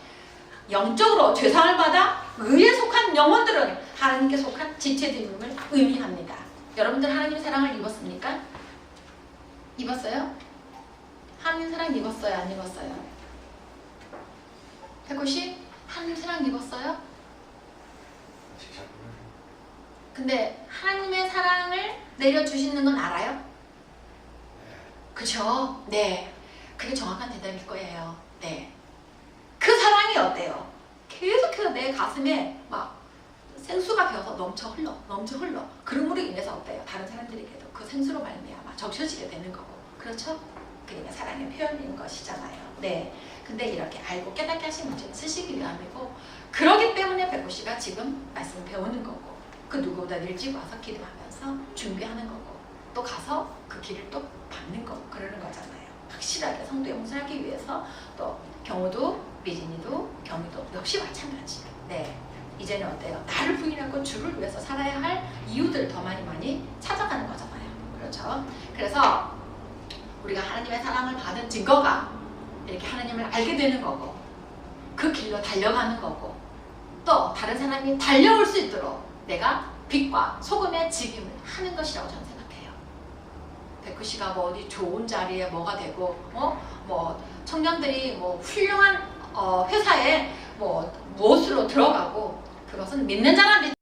영적으로 죄상을 받아 의에 속한 영혼들은 하나님께 속한 지체됨을 의미합니다. 여러분들 하나님 사랑을 입었습니까? 입었어요? 하나님 사랑 입었어요? 안 입었어요? 백호씨 하나님 사랑 입었어요? 근데 하나님의 사랑을 내려주시는 건 알아요? 그쵸? 네. 그게 정확한 대답일 거예요. 네. 그 사랑이 어때요? 계속해서 내 가슴에 막 생수가 배어서 넘쳐 흘러. 그럼으로 인해서 어때요? 다른 사람들에게도 그 생수로 말미암아 적셔지게 되는 거고. 그렇죠? 그게 사랑의 표현인 것이잖아요. 네. 근데 이렇게 알고 깨닫게 하신 문제는 쓰시기 위함이고, 그러기 때문에 백호씨가 지금 말씀을 배우는 거고, 그 누구보다 일찍 와서 기도하면서 준비하는 거고, 또 가서 그 길을 또 밟는 거고, 그러는 거잖아요. 확실하게 성도 영성하기 위해서. 또 경우도 미진이도 경희도 역시 마찬가지. 네. 이제는 어때요? 나를 부인하고 주를 위해서 살아야 할 이유들을 더 많이 찾아가는 거잖아요. 그렇죠? 그래서 우리가 하나님의 사랑을 받은 증거가 이렇게 하나님을 알게 되는 거고, 그 길로 달려가는 거고, 또 다른 사람이 달려올 수 있도록 내가 빛과 소금의 직임을 하는 것이라고 저는 생각해요. 백구 씨가 뭐 어디 좋은 자리에 뭐가 되고 뭐 청년들이 뭐 훌륭한 회사에 뭐 무엇으로 들어가고 그것은 믿는 자만